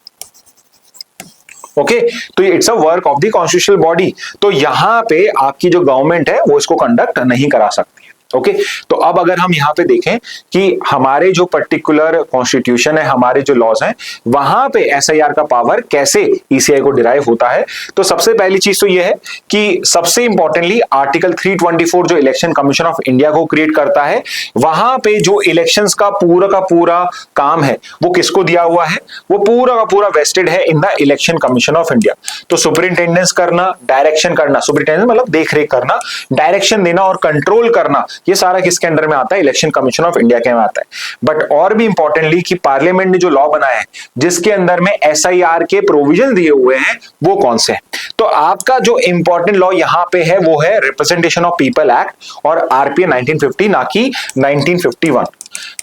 Okay, तो it's a work of the constitutional body. तो यहां पे आपकी जो गवर्नमेंट है वो इसको कंडक्ट नहीं करा सकती है। ओके, तो अब अगर हम यहां पे देखें कि हमारे जो पर्टिकुलर कॉन्स्टिट्यूशन है, हमारे जो लॉज हैं, वहां पे एसआईआर का पावर कैसे ईसीआई को डिराइव होता है, तो सबसे पहली चीज तो यह है कि सबसे इंपॉर्टेंटली आर्टिकल 324 जो इलेक्शन कमीशन ऑफ इंडिया को क्रिएट करता है, वहां पे जो इलेक्शंस का पूरा काम है वो किसको दिया हुआ है, वो पूरा का पूरा वेस्टेड है in the election commission of India. तो सुपरिंटेंडेंस करना, डायरेक्शन करना, सुपरिंटेंडेंस मतलब देखरेख करना, डायरेक्शन देना और कंट्रोल करना, ये सारा किसके अंडर में आता है, इलेक्शन कमीशन ऑफ इंडिया के में आता है। बट और भी इंपॉर्टेंटली कि पार्लियामेंट ने जो लॉ बनाया है जिसके अंदर में एसआईआर के प्रोविजन दिए हुए हैं वो कौन से हैं, तो आपका जो इंपॉर्टेंट लॉ यहां पे है वो है रिप्रेजेंटेशन ऑफ पीपल एक्ट और आरपीए 1950, ना कि 1951।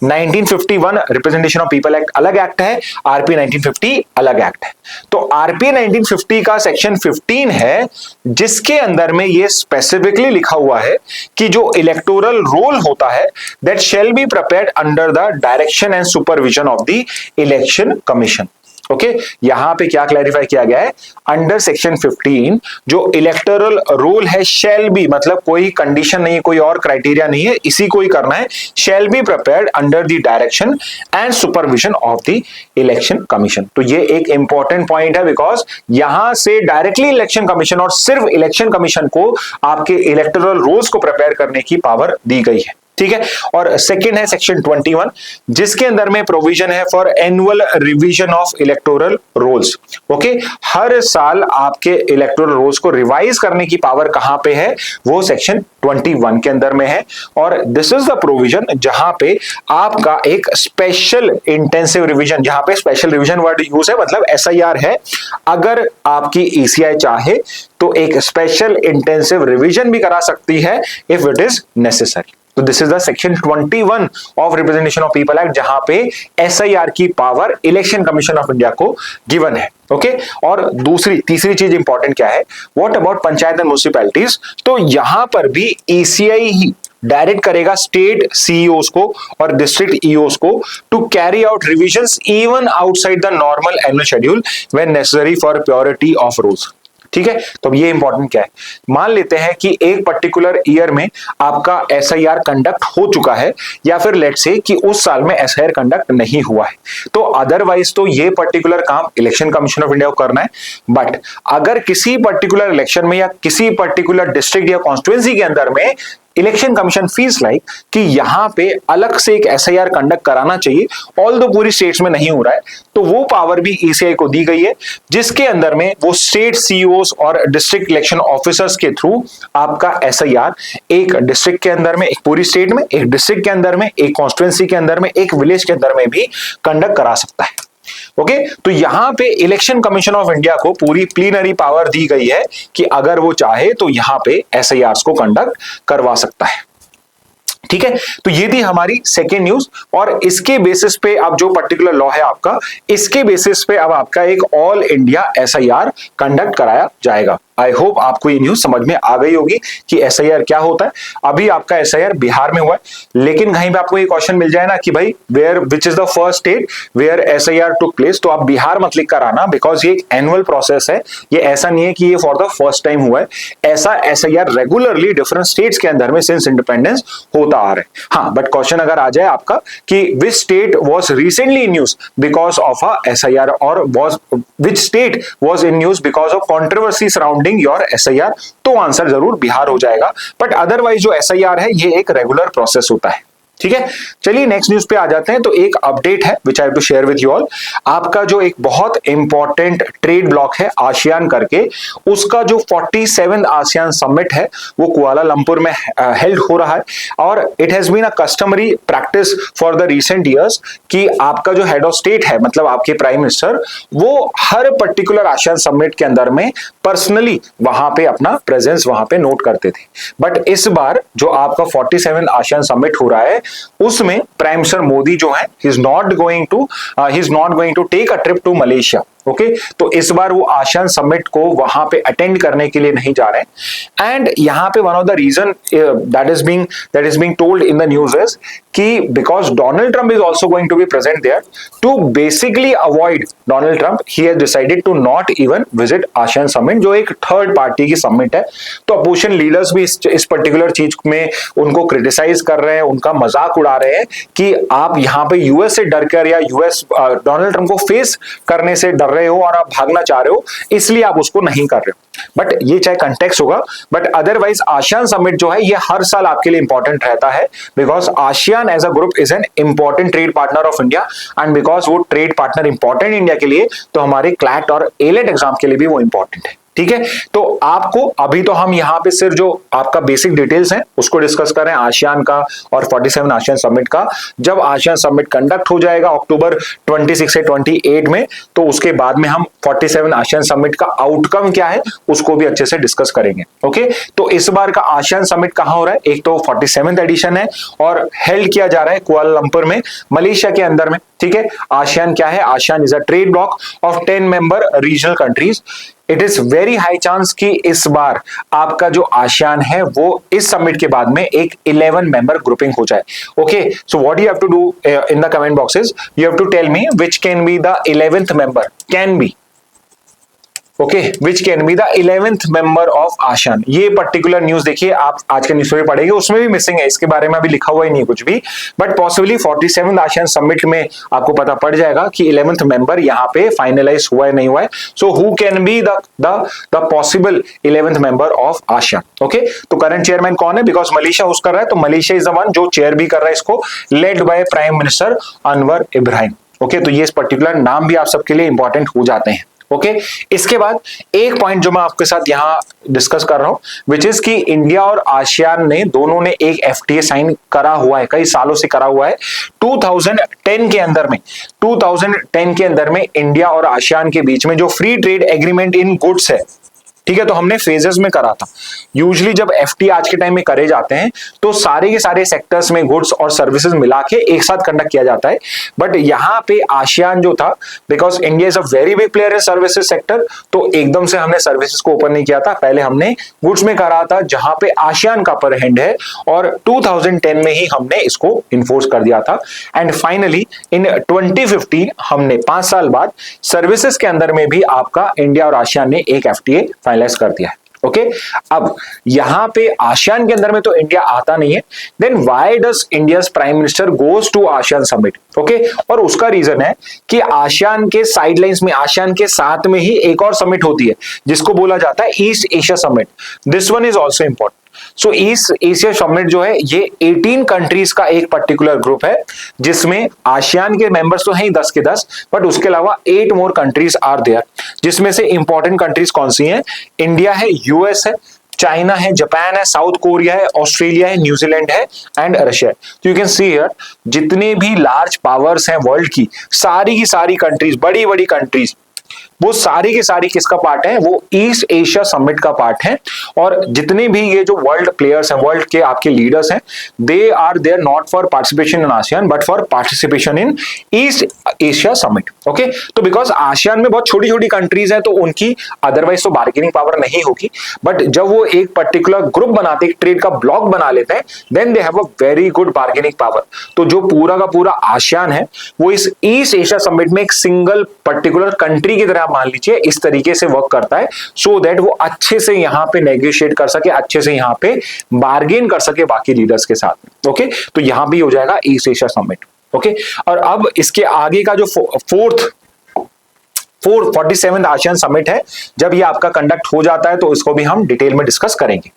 1951 रिप्रेजेंटेशन ऑफ पीपल एक्ट अलग एक्ट है, आरपी 1950 अलग एक्ट है। तो आरपी 1950 का सेक्शन 15 है जिसके अंदर में ये स्पेसिफिकली लिखा हुआ है कि जो इलेक्टोरल रोल होता है that shall be prepared under the direction and supervision of the election commission. Okay, यहां पे क्या क्लैरिफाई किया गया है, अंडर सेक्शन 15 जो इलेक्टोरल रोल है शैल बी, मतलब कोई कंडीशन नहीं है, कोई और क्राइटेरिया नहीं है, इसी को ही करना है, shall be prepared under the direction and supervision of the election commission. तो ये एक इंपॉर्टेंट पॉइंट है, बिकॉज यहां से डायरेक्टली इलेक्शन कमीशन और सिर्फ इलेक्शन कमीशन को आपके इलेक्टोरल रोल्स को प्रिपेयर करने की पावर दी गई है। ठीक है, और सेकंड है सेक्शन 21 जिसके अंदर में प्रोविजन है for annual revision of electoral rolls. Okay, हर साल आपके इलेक्टोरल रोल्स को रिवाइज करने की पावर कहां पे है, वो सेक्शन 21 के अंदर में है। और दिस इज द प्रोविजन जहां पे आपका एक स्पेशल इंटेंसिव रिवीजन, जहां पे स्पेशल रिवीजन वर्ड यूज है, मतलब एसआईआर है, अगर आपकी ईसीआई चाहे तो एक स्पेशल इंटेंसिव रिवीजन भी करा सकती है इफ इट इज नेसेसरी। तो this is the section 21 of representation of people act जहां पे एसआईआर की power election commission of India को गिवन है। ओके, और तीसरी चीज इंपॉर्टेंट क्या है, what about panchayat and municipalities, तो यहां पर भी ईसीआई ही डायरेक्ट करेगा स्टेट सीईओस को और डिस्ट्रिक्ट ईओस को to carry out revisions even outside the normal annual schedule when necessary for purity of rules. ठीक है, तो अब ये इंपॉर्टेंट क्या है, मान लेते हैं कि एक पर्टिकुलर ईयर में आपका एसआईआर कंडक्ट हो चुका है, या फिर लेट्स से कि उस साल में एसआईआर कंडक्ट नहीं हुआ है, तो अदरवाइज तो ये पर्टिकुलर काम इलेक्शन कमीशन ऑफ इंडिया को करना है। बट अगर किसी पर्टिकुलर इलेक्शन में या किसी पर्टिकुलर डिस्ट्रिक्ट या कॉन्स्टिट्यूएंसी के अंदर में इलेक्शन कमीशन फील्स लाइक कि यहां पे अलग से एक एसआईआर कंडक्ट कराना चाहिए, ऑल दो पूरी स्टेट्स में नहीं हो रहा है, तो वो पावर भी ईसीआई को दी गई है, जिसके अंदर में वो स्टेट सीईओस और डिस्ट्रिक्ट इलेक्शन ऑफिसर्स के थ्रू आपका एसआईआर एक डिस्ट्रिक्ट के अंदर में, एक पूरी स्टेट में, एक डिस्ट्रिक्ट के अंदर में, एक कॉन्स्टिट्यूएंसी के अंदर में, एक विलेज के अंदर में भी कंडक्ट करा सकता है। ओके, तो यहां पे इलेक्शन कमीशन ऑफ इंडिया को पूरी प्लीनरी पावर दी गई है कि अगर वो चाहे तो यहां पे एसआईआर को कंडक्ट करवा सकता है। ठीक है, तो ये थी हमारी सेकेंड न्यूज, और इसके बेसिस पे अब जो पर्टिकुलर लॉ है आपका, इसके बेसिस पे अब आपका एक ऑल इंडिया एसआईआर कंडक्ट कराया जाएगा। आई होप आपको ये न्यूज समझ में आ गई होगी कि एसआईआर क्या होता है। अभी आपका एसआईआर बिहार में हुआ है, लेकिन कहीं पे आपको ये क्वेश्चन मिल जाए ना कि भाई where which is the first state where SIR took place, तो आप बिहार मत लिख कर आना, बिकॉज ये एक एनुअल प्रोसेस है, ये ऐसा नहीं है कि ये फॉर द फर्स्ट टाइम हुआ है, ऐसा एसआईआर रेगुलरली डिफरेंट स्टेट्स के अंदर में सिंस इंडिपेंडेंस होता आ रहा है। हाँ, बट क्वेश्चन अगर आ जाए आपका कि which state was recently in news because of a SIR और was which state was in news because of controversy surrounding your SIR, तो आंसर जरूर बिहार हो जाएगा। बट अदरवाइज जो एसआईआर है ये एक रेगुलर प्रोसेस होता है। ठीक है, चलिए नेक्स्ट न्यूज पे आ जाते हैं। तो एक अपडेट है which I have to share with you all. आपका जो एक बहुत इंपॉर्टेंट ट्रेड ब्लॉक है आसियान करके, उसका जो 47 आसियान समिट है वो कुआलालंपुर में हेल्ड हो रहा है। और it has been a customary practice for the recent years कि आपका जो हेड ऑफ स्टेट है, मतलब आपके प्राइम मिनिस्टर, वो हर पर्टिकुलर आसियान समिट के अंदर में पर्सनली वहां पे अपना प्रेजेंस वहां पे नोट करते थे। बट इस बार जो आपका 47 आसियान समिट हो रहा है उसमें प्राइम मिनिस्टर मोदी जो है he is not going to take a trip to Malaysia. Okay, तो इस बार वो आसियान समिट को वहां पे अटेंड करने के लिए नहीं जा रहे हैं। एंड यहां पे one of the reason that is being told in the news is कि because Donald Trump is also going to be present there, to basically avoid Donald Trump he has decided to not even visit ASEAN summit, जो एक third party की summit है। तो opposition leaders भी इस particular चीज में उनको क्रिटिसाइज कर रहे हैं, उनका मजाक उड़ा रहे हैं कि आप यहाँ पे यूएस से डरकर या यूएस डोनाल्ड ट्रंप को फेस करने से डर रहे हो और आप भागना चाह रहे हो, इसलिए आप उसको नहीं कर रहे हो। बट ये चाहे कंटेक्स्ट होगा, बट अदरवाइज आसियान समिट जो है ये हर साल आपके लिए इंपॉर्टेंट रहता है because ASEAN as a group is an important trade partner of India. And because वो ट्रेड पार्टनर इंपॉर्टेंट इंडिया के लिए, तो हमारे क्लैट और एलेट एग्जाम के लिए भी वो इंपॉर्टेंट है। ठीक है, तो आपको अभी तो हम यहाँ पे सिर्फ जो आपका बेसिक डिटेल्स हैं उसको डिस्कस कर रहे हैं आसियान का और 47 आसियान समिट का। जब आसियान समिट कंडक्ट हो जाएगा अक्टूबर 26 से 28 में, तो उसके बाद में हम 47 आसियान समिट का आउटकम क्या है उसको भी अच्छे से डिस्कस करेंगे। ओके, तो इस बार का आसियान समिट कहां हो रहा है? एक तो 47th एडिशन है और हेल्ड किया जा रहा है कुआलालंपुर में, मलेशिया के अंदर में। ठीक है, आसियान क्या है? ASEAN is a trade block of 10 member regional countries. It is very high chance कि इस बार आपका जो आसियान है वो इस समिट के बाद में एक 11 मेंबर ग्रुपिंग हो जाए। Okay, so what you have to do in the comment boxes, you have to tell me which can be the 11th member, can be okay, which can be the 11th member of ASEAN. ये particular news देखिए, आप आज के newspaper पढ़ेंगे, उसमें भी missing है, इसके बारे में अभी लिखा हुआ ही नहीं कुछ भी। But possibly 47th ASEAN summit में आपको पता पड़ जाएगा कि 11th member यहाँ पे फाइनलाइज हुआ है नहीं हुआ है। So who can be the possible 11th member of ASEAN. Okay, तो करंट चेयरमैन कौन है? बिकॉज मलेशिया होस्ट कर रहा है, तो मलेशिया इज द वन जो चेयर भी कर रहा है इसको, led by prime minister Anwar Ibrahim. Okay, तो ये इस पर्टिकुलर नाम भी आप सबके लिए इंपॉर्टेंट हो जाते हैं। ओके, इसके बाद एक पॉइंट जो मैं आपके साथ यहां डिस्कस कर रहा हूं, विच इज कि इंडिया और आसियान ने दोनों ने एक एफटीए साइन करा हुआ है, कई सालों से करा हुआ है। 2010 के अंदर में इंडिया और आसियान के बीच में जो free trade agreement in goods है, ठीक है, तो हमने फेजेस में करा था। यूजुअली जब एफटी आज के टाइम में करे जाते हैं तो सारे के सारे सेक्टर्स में गुड्स और सर्विसेज मिला के एक साथ कंडक्ट किया जाता है। बट यहाँ पे आसियान जो था, because India is a very big player in services sector, तो एकदम से हमने सर्विसेज को ओपन नहीं किया था, पहले हमने गुड्स में करा था जहां पे आसियान का अपर हैंड है, और 2010 में ही हमने इसको इन्फोर्स कर दिया था। एंड फाइनली इन 2015 हमने 5 साल बाद सर्विसेज के अंदर में भी आपका इंडिया और आसियान ने एक एफटीए फाइनलाइज कर दिया है। ओके, अब यहां पे आसियान के अंदर में तो इंडिया आता नहीं है, then why does India's prime minister goes to ASEAN summit? Okay, और उसका रीजन है कि आसियान के साइडलाइंस में, आसियान के साथ में ही एक और समिट होती है जिसको बोला जाता है east Asia summit. This one is also important. So east Asia summit जो है ये 18 कंट्रीज का एक पर्टिकुलर ग्रुप है, जिसमें आसियान के मेंबर्स तो हैं 10 के 10, बट उसके अलावा 8 मोर कंट्रीज आर देयर, जिसमें से इंपॉर्टेंट कंट्रीज कौन सी हैं? इंडिया है, यूएस है, चाइना है, जापान है, साउथ कोरिया है, ऑस्ट्रेलिया है, न्यूजीलैंड है एंड रशिया। तो यू कैन सी हियर जितने भी लार्ज पावर्स हैं वर्ल्ड की सारी कंट्रीज, बड़ी बड़ी कंट्रीज, वो सारी की सारी किसका पार्ट है? वो ईस्ट एशिया समिट का पार्ट है। और जितने भी ये जो वर्ल्ड प्लेयर्स हैं, वर्ल्ड के आपके लीडर्स हैं, they are there not for participation in ASEAN but for participation in East Asia summit. Okay, तो बिकॉज आसियान में बहुत छोटी छोटी कंट्रीज हैं तो उनकी अदरवाइज तो बार्गेनिंग पावर नहीं होगी, बट जब वो एक पर्टिकुलर ग्रुप बनाते हैं, ट्रेड का ब्लॉक बना लेते हैं, then they have a very good bargaining power. तो जो पूरा का पूरा आसियान है वो इस ईस्ट एशिया समिट में एक सिंगल पर्टिकुलर कंट्री की तरह आप मान लीजिए इस तरीके से वर्क करता है, सो दैट वो अच्छे से यहाँ पे नेगोशिएट कर सके, अच्छे से यहाँ पे बार्गेन कर सके बाकी लीडर्स के साथ। ओके, तो यहाँ भी हो जाएगा ईस्ट एशिया समिट। ओके, और अब इसके आगे का जो 47th आसियान समिट है, जब ये आपका कंडक्ट हो जाता है तो इसको भी हम डिटेल में डिस्कस करेंगे।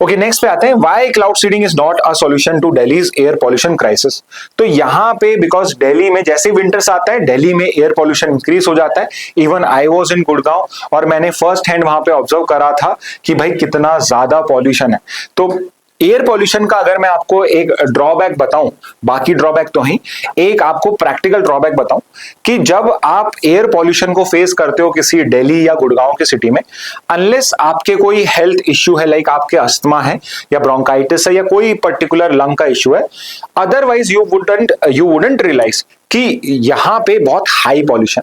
ओके, नेक्स्ट पे आते हैं, why cloud seeding is not a solution to Delhi's air pollution crisis. तो यहाँ पे बिकॉज दिल्ली में जैसे विंटर्स आता है, दिल्ली में एयर पॉल्यूशन इंक्रीज हो जाता है। Even I was in Gurgaon और मैंने फर्स्ट हैंड वहां पे ऑब्जर्व करा था कि भाई कितना ज्यादा पॉल्यूशन है। तो एयर पॉल्यूशन का अगर मैं आपको एक ड्रॉबैक बताऊं, बाकी ड्रॉबैक तो ही, एक आपको प्रैक्टिकल ड्रॉबैक बताऊं कि जब आप एयर पॉल्यूशन को फेस करते हो किसी दिल्ली या गुड़गांव की सिटी में, अनलेस आपके कोई हेल्थ इश्यू है, लाइक आपके अस्थमा है या ब्रोंकाइटिस है या कोई पर्टिकुलर लंग का इश्यू है, अदरवाइज यू वुडंट रियलाइज कि यहां पे बहुत high pollution.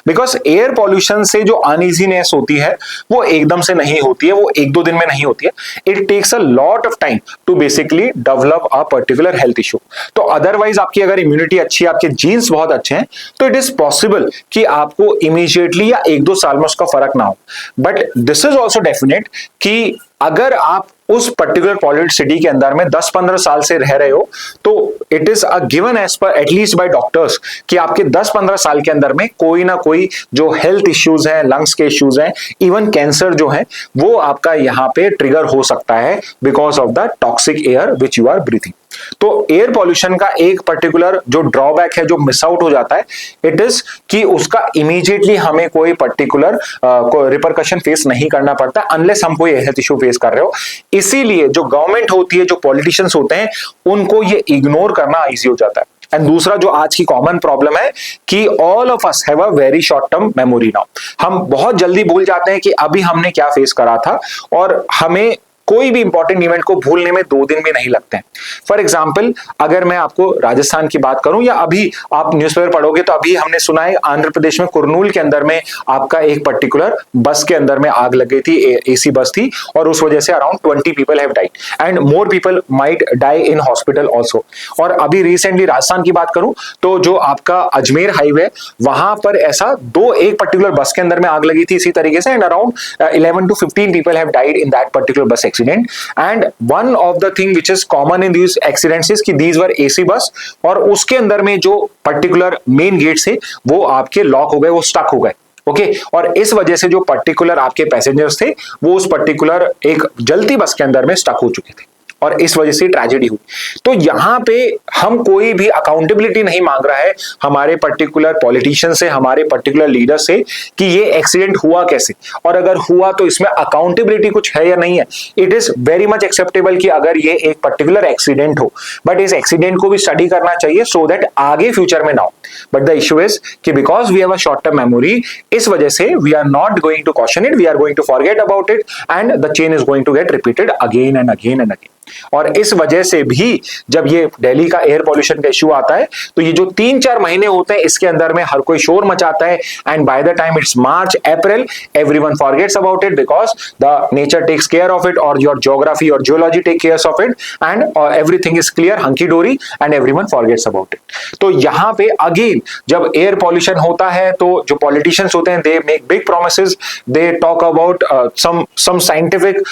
Because air pollution से जो अनइजीनेस होती है वो एकदम से नहीं होती है, वो एक दो दिन में नहीं होती है। It takes a lot of time to basically develop a particular health issue. तो अदरवाइज आपकी अगर इम्यूनिटी अच्छी है, आपके जीन्स बहुत अच्छे हैं, तो इट इज पॉसिबल कि आपको इमीडिएटली या एक दो साल में उसका फर्क ना हो। But this is also definite कि अगर आप उस पर्टिकुलर पॉल्यूटेड सिटी के अंदर में 10-15 साल से रह रहे हो, तो it is a given as per at least by doctors कि आपके 10-15 साल के अंदर में कोई ना कोई जो हेल्थ इश्यूज हैं, लंग्स के इश्यूज हैं, इवन कैंसर जो है वो आपका यहाँ पे ट्रिगर हो सकता है because of the toxic air which you are breathing. तो एयर पॉल्यूशन का एक पर्टिकुलर जो ड्रॉबैक है, जो मिस आउट हो जाता है, इट इज कि उसका इमीडिएटली हमें कोई पर्टिकुलर रिपरकशन फेस नहीं करना पड़ता अनलेस हम कोई हेल्थ इश्यू फेस कर रहे हो। इसीलिए जो गवर्नमेंट होती है, जो पॉलिटिशियंस होते हैं, उनको ये इग्नोर करना इजी हो जाता है। एंड दूसरा जो आज की कॉमन प्रॉब्लम है कि all of us have a very short term memory now. हम बहुत जल्दी भूल जाते हैं कि अभी हमने क्या फेस करा था, और हमें कोई भी इंपॉर्टेंट इवेंट को भूलने में 2 दिन भी नहीं लगते हैं। फॉर एग्जाम्पल, अगर मैं आपको राजस्थान की बात करूं, या अभी आप न्यूज़पेपर पढ़ोगे तो अभी हमने सुना है आंध्र प्रदेश में कुर्नूल के अंदर में आपका एक पर्टिकुलर बस के अंदर में आग लग गई थी, एसी बस थी, और उस वजह से around 20 people have died and more people might die in hospital also. और अभी रिसेंटली राजस्थान की बात करूं तो जो आपका अजमेर हाईवे, वहां पर ऐसा एक पर्टिकुलर बस के अंदर में आग लगी थी इसी तरीके से, and around 11 to 15 people have died in that particular बस accident. And one of the thing which is common in these accidents is कि these were AC बस, और उसके अंदर में जो पर्टिकुलर मेन गेट्स थे वो आपके लॉक हो गए, वो स्टक हो गए। ओके, और इस वजह से जो पर्टिकुलर आपके पैसेंजर्स थे वो उस पर्टिकुलर एक जलती बस के अंदर में स्टक हो चुके थे, और इस वजह से ट्रेजेडी हुई। तो यहां पे हम कोई भी अकाउंटेबिलिटी नहीं मांग रहा है हमारे पर्टिकुलर पॉलिटिशियन से, हमारे पर्टिकुलर लीडर से, कि ये एक्सीडेंट हुआ कैसे, और अगर हुआ तो इसमें अकाउंटेबिलिटी कुछ है या नहीं है। It is very much acceptable कि अगर ये एक पर्टिकुलर एक्सीडेंट हो, बट इस एक्सीडेंट को भी स्टडी करना चाहिए सो दैट आगे फ्यूचर में ना हो। बट द इश्यू इज कि because we have a short term memory, इस वजह से we are not going to caution it, we are going to forget about it, and the chain is going to get repeated again and again and again. और इस वजह से भी जब ये दिल्ली का एयर पॉल्यूशन का इश्यू आता है, तो ये जो 3-4 महीने होते हैं इसके अंदर में हर कोई शोर मचाता है, and by the time it's March April, everyone forgets about it because the nature takes care of it, और योर ज्योग्राफी और geology take care of it, and everything is clear, hunky dory, and everyone forgets about it. तो यहां पे again जब air pollution होता है तो जो पॉलिटिशियंस होते हैं, they make big promises, they talk about some scientific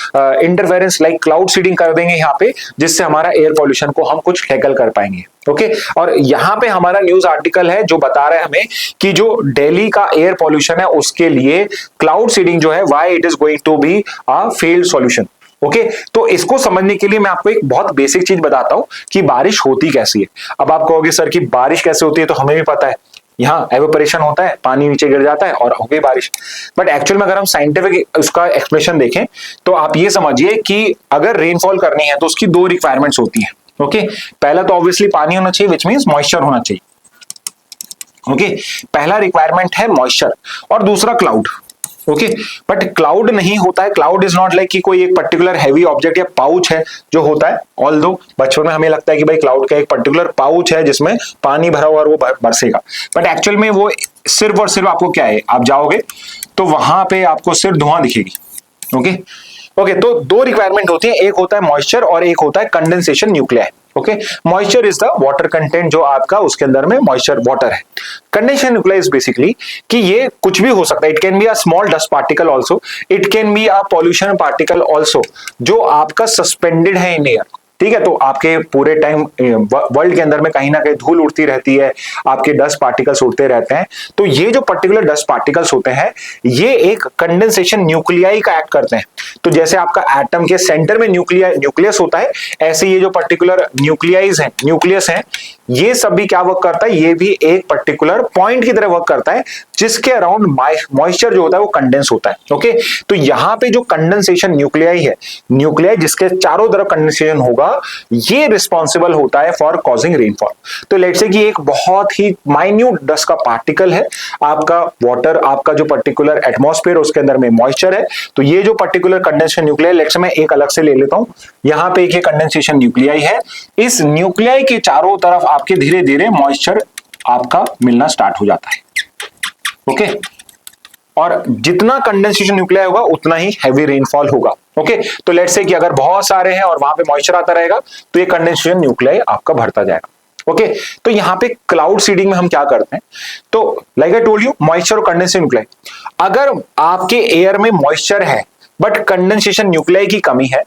interference like cloud seeding कर देंगे यहाँ पे, जिससे हमारा एयर पॉल्यूशन को हम कुछ टैकल कर पाएंगे। ओके, और यहां पे हमारा न्यूज आर्टिकल है जो बता रहा है हमें कि जो दिल्ली का एयर पॉल्यूशन है उसके लिए क्लाउड सीडिंग जो है, why it is going to be a failed solution. Okay, तो इसको समझने के लिए मैं आपको एक बहुत बेसिक चीज बताता हूं कि बारिश होती कैसी है। अब आप कहोगे सर कि बारिश कैसे होती है, तो हमें भी पता है, यहाँ एवेपोरेशन होता है, पानी नीचे गिर जाता है और हो गई बारिश। बट एक्चुअल में अगर हम साइंटिफिक उसका एक्सप्लेनेशन देखें तो आप ये समझिए कि अगर रेनफॉल करनी है तो उसकी 2 रिक्वायरमेंट्स होती हैं। ओके, पहला तो ऑब्वियसली पानी होना चाहिए, विच मींस मॉइस्चर होना चाहिए। ओके, पहला रिक्वायरमेंट है मॉइस्चर, और दूसरा क्लाउड। ओके, बट क्लाउड नहीं होता है, क्लाउड इज नॉट लाइक कि कोई एक पर्टिकुलर हैवी ऑब्जेक्ट या पाउच है जो होता है। ऑल्दो बचपन में हमें लगता है कि भाई क्लाउड का एक पर्टिकुलर पाउच है जिसमें पानी भरा हुआ और वो बरसेगा, बट एक्चुअल में वो सिर्फ और सिर्फ आपको क्या है, आप जाओगे तो वहां पे आपको सिर्फ धुआं दिखेगी। ओके, तो 2 रिक्वायरमेंट होती है, एक होता है मॉइस्चर और एक होता है condensation nuclei. Okay, moisture is the water content जो आपका उसके अंदर में मॉइस्चर वाटर है। कंडेंसेशन न्यूक्लिया इज बेसिकली कि ये कुछ भी हो सकता है, it can be a small dust particle also, it can be a pollution particle also, जो आपका सस्पेंडेड है इन एयर। ठीक है, तो आपके पूरे टाइम वर्ल्ड के अंदर में कहीं ना कहीं धूल उड़ती रहती है, आपके डस्ट पार्टिकल्स उड़ते रहते हैं, तो ये जो पर्टिकुलर डस्ट पार्टिकल्स होते हैं ये एक कंडेंसेशन न्यूक्लियाई का एक्ट करते हैं। तो जैसे आपका एटम के सेंटर में न्यूक्लियस होता है, ऐसे ये जो पर्टिकुलर न्यूक्लियस है, ये सब भी क्या वर्क करता है, ये भी एक पर्टिकुलर पॉइंट की तरह वर्क करता है जिसके अराउंड मॉइस्चर जो होता है वो कंडेंस होता है। ओके, तो यहां पे जो कंडेंसेशन न्यूक्लियाई है, न्यूक्लियाई जिसके चारों तरफ कंडेंसेशन होगा, ये रिस्पॉन्सिबल होता है फॉर कॉजिंग रेनफॉल। तो लेट्स से कि एक बहुत ही माइन्यूट डस्ट का पार्टिकल है आपका वाटर, आपका जो पर्टिकुलर एटमॉस्फेयर उसके अंदर में मॉइस्चर है, तो ये जो particular condensation nuclei, let's say मैं एक अलग से ले लेता हूं, यहां पे एक ये कंडेंसेशन न्यूक्लियाई है, इस न्यूक्लियाई के चारों तरफ आपके धीरे धीरे मॉइस्चर आपका मिलना स्टार्ट हो जाता है। ओके, और जितना कंडेंसेशन न्यूक्लियाई होगा उतना ही हैवी रेनफॉल होगा। ओके, तो लेट्स से कि अगर बहुत सारे हैं और वहां पे मॉइस्चर आता रहेगा तो ये कंडेंसेशन न्यूक्लियाई आपका बढ़ता जाएगा। ओके, तो यहां पे क्लाउड सीडिंग में हम क्या करते हैं, तो like I told you, moisture और कंडेंसेशन न्यूक्लियाई, अगर आपके एयर में मॉइस्चर है बट कंडेंसेशन न्यूक्लियाई की कमी है,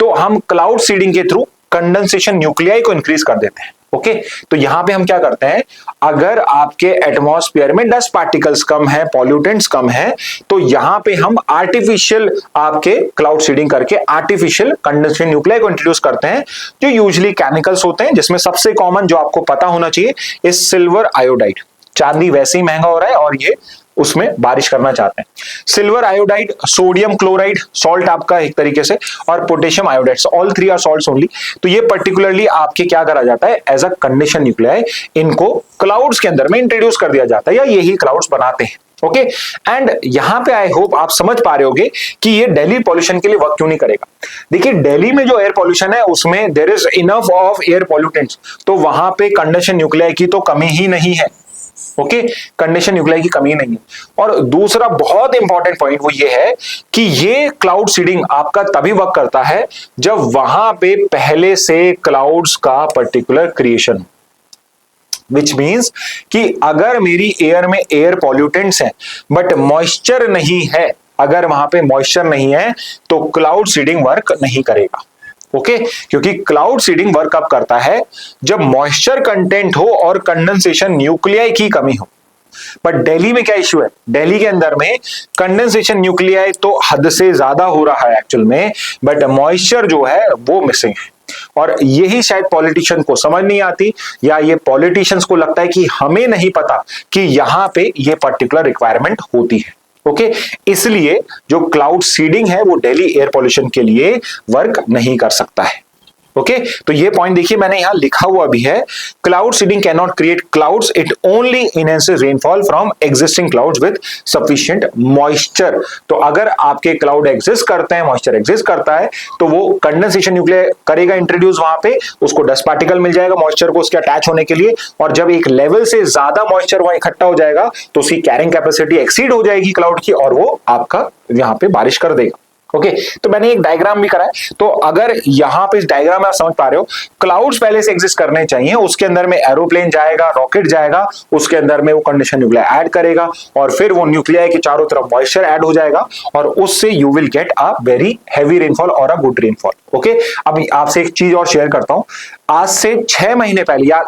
तो हम क्लाउड सीडिंग के थ्रू कंडेंसेशन न्यूक्लियाई को इंक्रीज कर देते हैं। ओके, तो यहां पे हम क्या करते हैं, अगर आपके एटमॉस्फेयर में डस्ट पार्टिकल्स कम है, पॉल्यूटेंट्स कम है, तो यहां पे हम आर्टिफिशियल आपके क्लाउड सीडिंग करके आर्टिफिशियल कंडेंसेशन न्यूक्लियाई को इंट्रोड्यूस करते हैं, जो यूजुअली केमिकल्स होते हैं, जिसमें सबसे कॉमन जो आपको पता होना चाहिए इज सिल्वर आयोडाइड। चांदी वैसे ही महंगा हो रहा है और ये उसमें बारिश करना चाहते हैं। Silver iodide, sodium chloride salt आपका एक तरीके से, और potassium iodide, all three are salts only. तो ये पर्टिकुलरली आपके क्या करा जाता है, एज अ कंडेंसेशन न्यूक्लियाई, इनको क्लाउड्स के अंदर में इंट्रोड्यूस कर दिया जाता है, या यही क्लाउड्स बनाते हैं। ओके, एंड यहां पे आई होप आप समझ पा रहे होगे कि ये दिल्ली पॉल्यूशन के लिए वर्क क्यों नहीं करेगा। देखिए, दिल्ली में जो एयर पॉल्यूशन है उसमें there is enough of air pollutants, तो वहां पे कंडेंसेशन न्यूक्लियाई की तो कमी ही नहीं है। ओके, कंडेंसेशन न्यूक्लियाई की कमी नहीं है। और दूसरा बहुत इंपॉर्टेंट पॉइंट वो ये है कि ये क्लाउड सीडिंग आपका तभी वर्क करता है जब वहां पे पहले से क्लाउड्स का पर्टिकुलर क्रिएशन, विच मीन्स कि अगर मेरी एयर में एयर पॉल्यूटेंट्स हैं बट मॉइस्चर नहीं है, अगर वहां पे मॉइस्चर नहीं है तो क्लाउड सीडिंग वर्क नहीं करेगा। ओके, क्योंकि क्लाउड सीडिंग वर्क अप करता है जब मॉइस्चर कंटेंट हो और कंडेंसेशन न्यूक्लियाई की कमी हो। बट दिल्ली में क्या इश्यू है, दिल्ली के अंदर में कंडेंसेशन न्यूक्लियाई तो हद से ज्यादा हो रहा है एक्चुअल में, बट मॉइस्चर जो है वो मिसिंग है। और यही शायद पॉलिटिशियन को समझ नहीं आती, या ये पॉलिटिशियंस को लगता है कि हमें नहीं पता कि यहां पे ये पर्टिकुलर रिक्वायरमेंट होती है। ओके, इसलिए जो क्लाउड सीडिंग है वो दिल्ली एयर पॉल्यूशन के लिए वर्क नहीं कर सकता है। ओके, तो ये पॉइंट देखिए मैंने यहां लिखा हुआ भी है, cloud seeding can not create clouds, it only enhances rainfall from existing clouds with sufficient moisture. तो अगर आपके क्लाउड एग्जिस्ट करते हैं, मॉइस्चर एग्जिस्ट करता है, तो वो कंडेंसेशन न्यूक्लियाई करेगा इंट्रोड्यूस, वहां पे उसको डस्ट पार्टिकल मिल जाएगा मॉइस्चर को उसके अटैच होने के लिए, और जब एक लेवल से ज्यादा मॉइस्चर वहां इकट्ठा हो जाएगा तो उसकी कैरिंग कैपेसिटी एक्सीड हो जाएगी क्लाउड की, और वो आपका यहां पे बारिश कर देगा। ओके, तो मैंने एक डायग्राम भी करा है, तो अगर यहां पे इस डायग्राम में आप समझ पा रहे हो, क्लाउड्स पहले से एग्जिस्ट करने चाहिए, उसके अंदर में एरोप्लेन जाएगा, रॉकेट जाएगा, उसके अंदर में वो कंडेंसेशन न्यूक्लियाई ऐड करेगा, और फिर वो न्यूक्लियाई के चारों तरफ मॉइस्चर ऐड हो जाएगा, और उससे you will get a very heavy rainfall और अ गुड रेनफॉल। ओके, अब आपसे एक चीज और शेयर करता हूं, आज से 6 महीने पहले या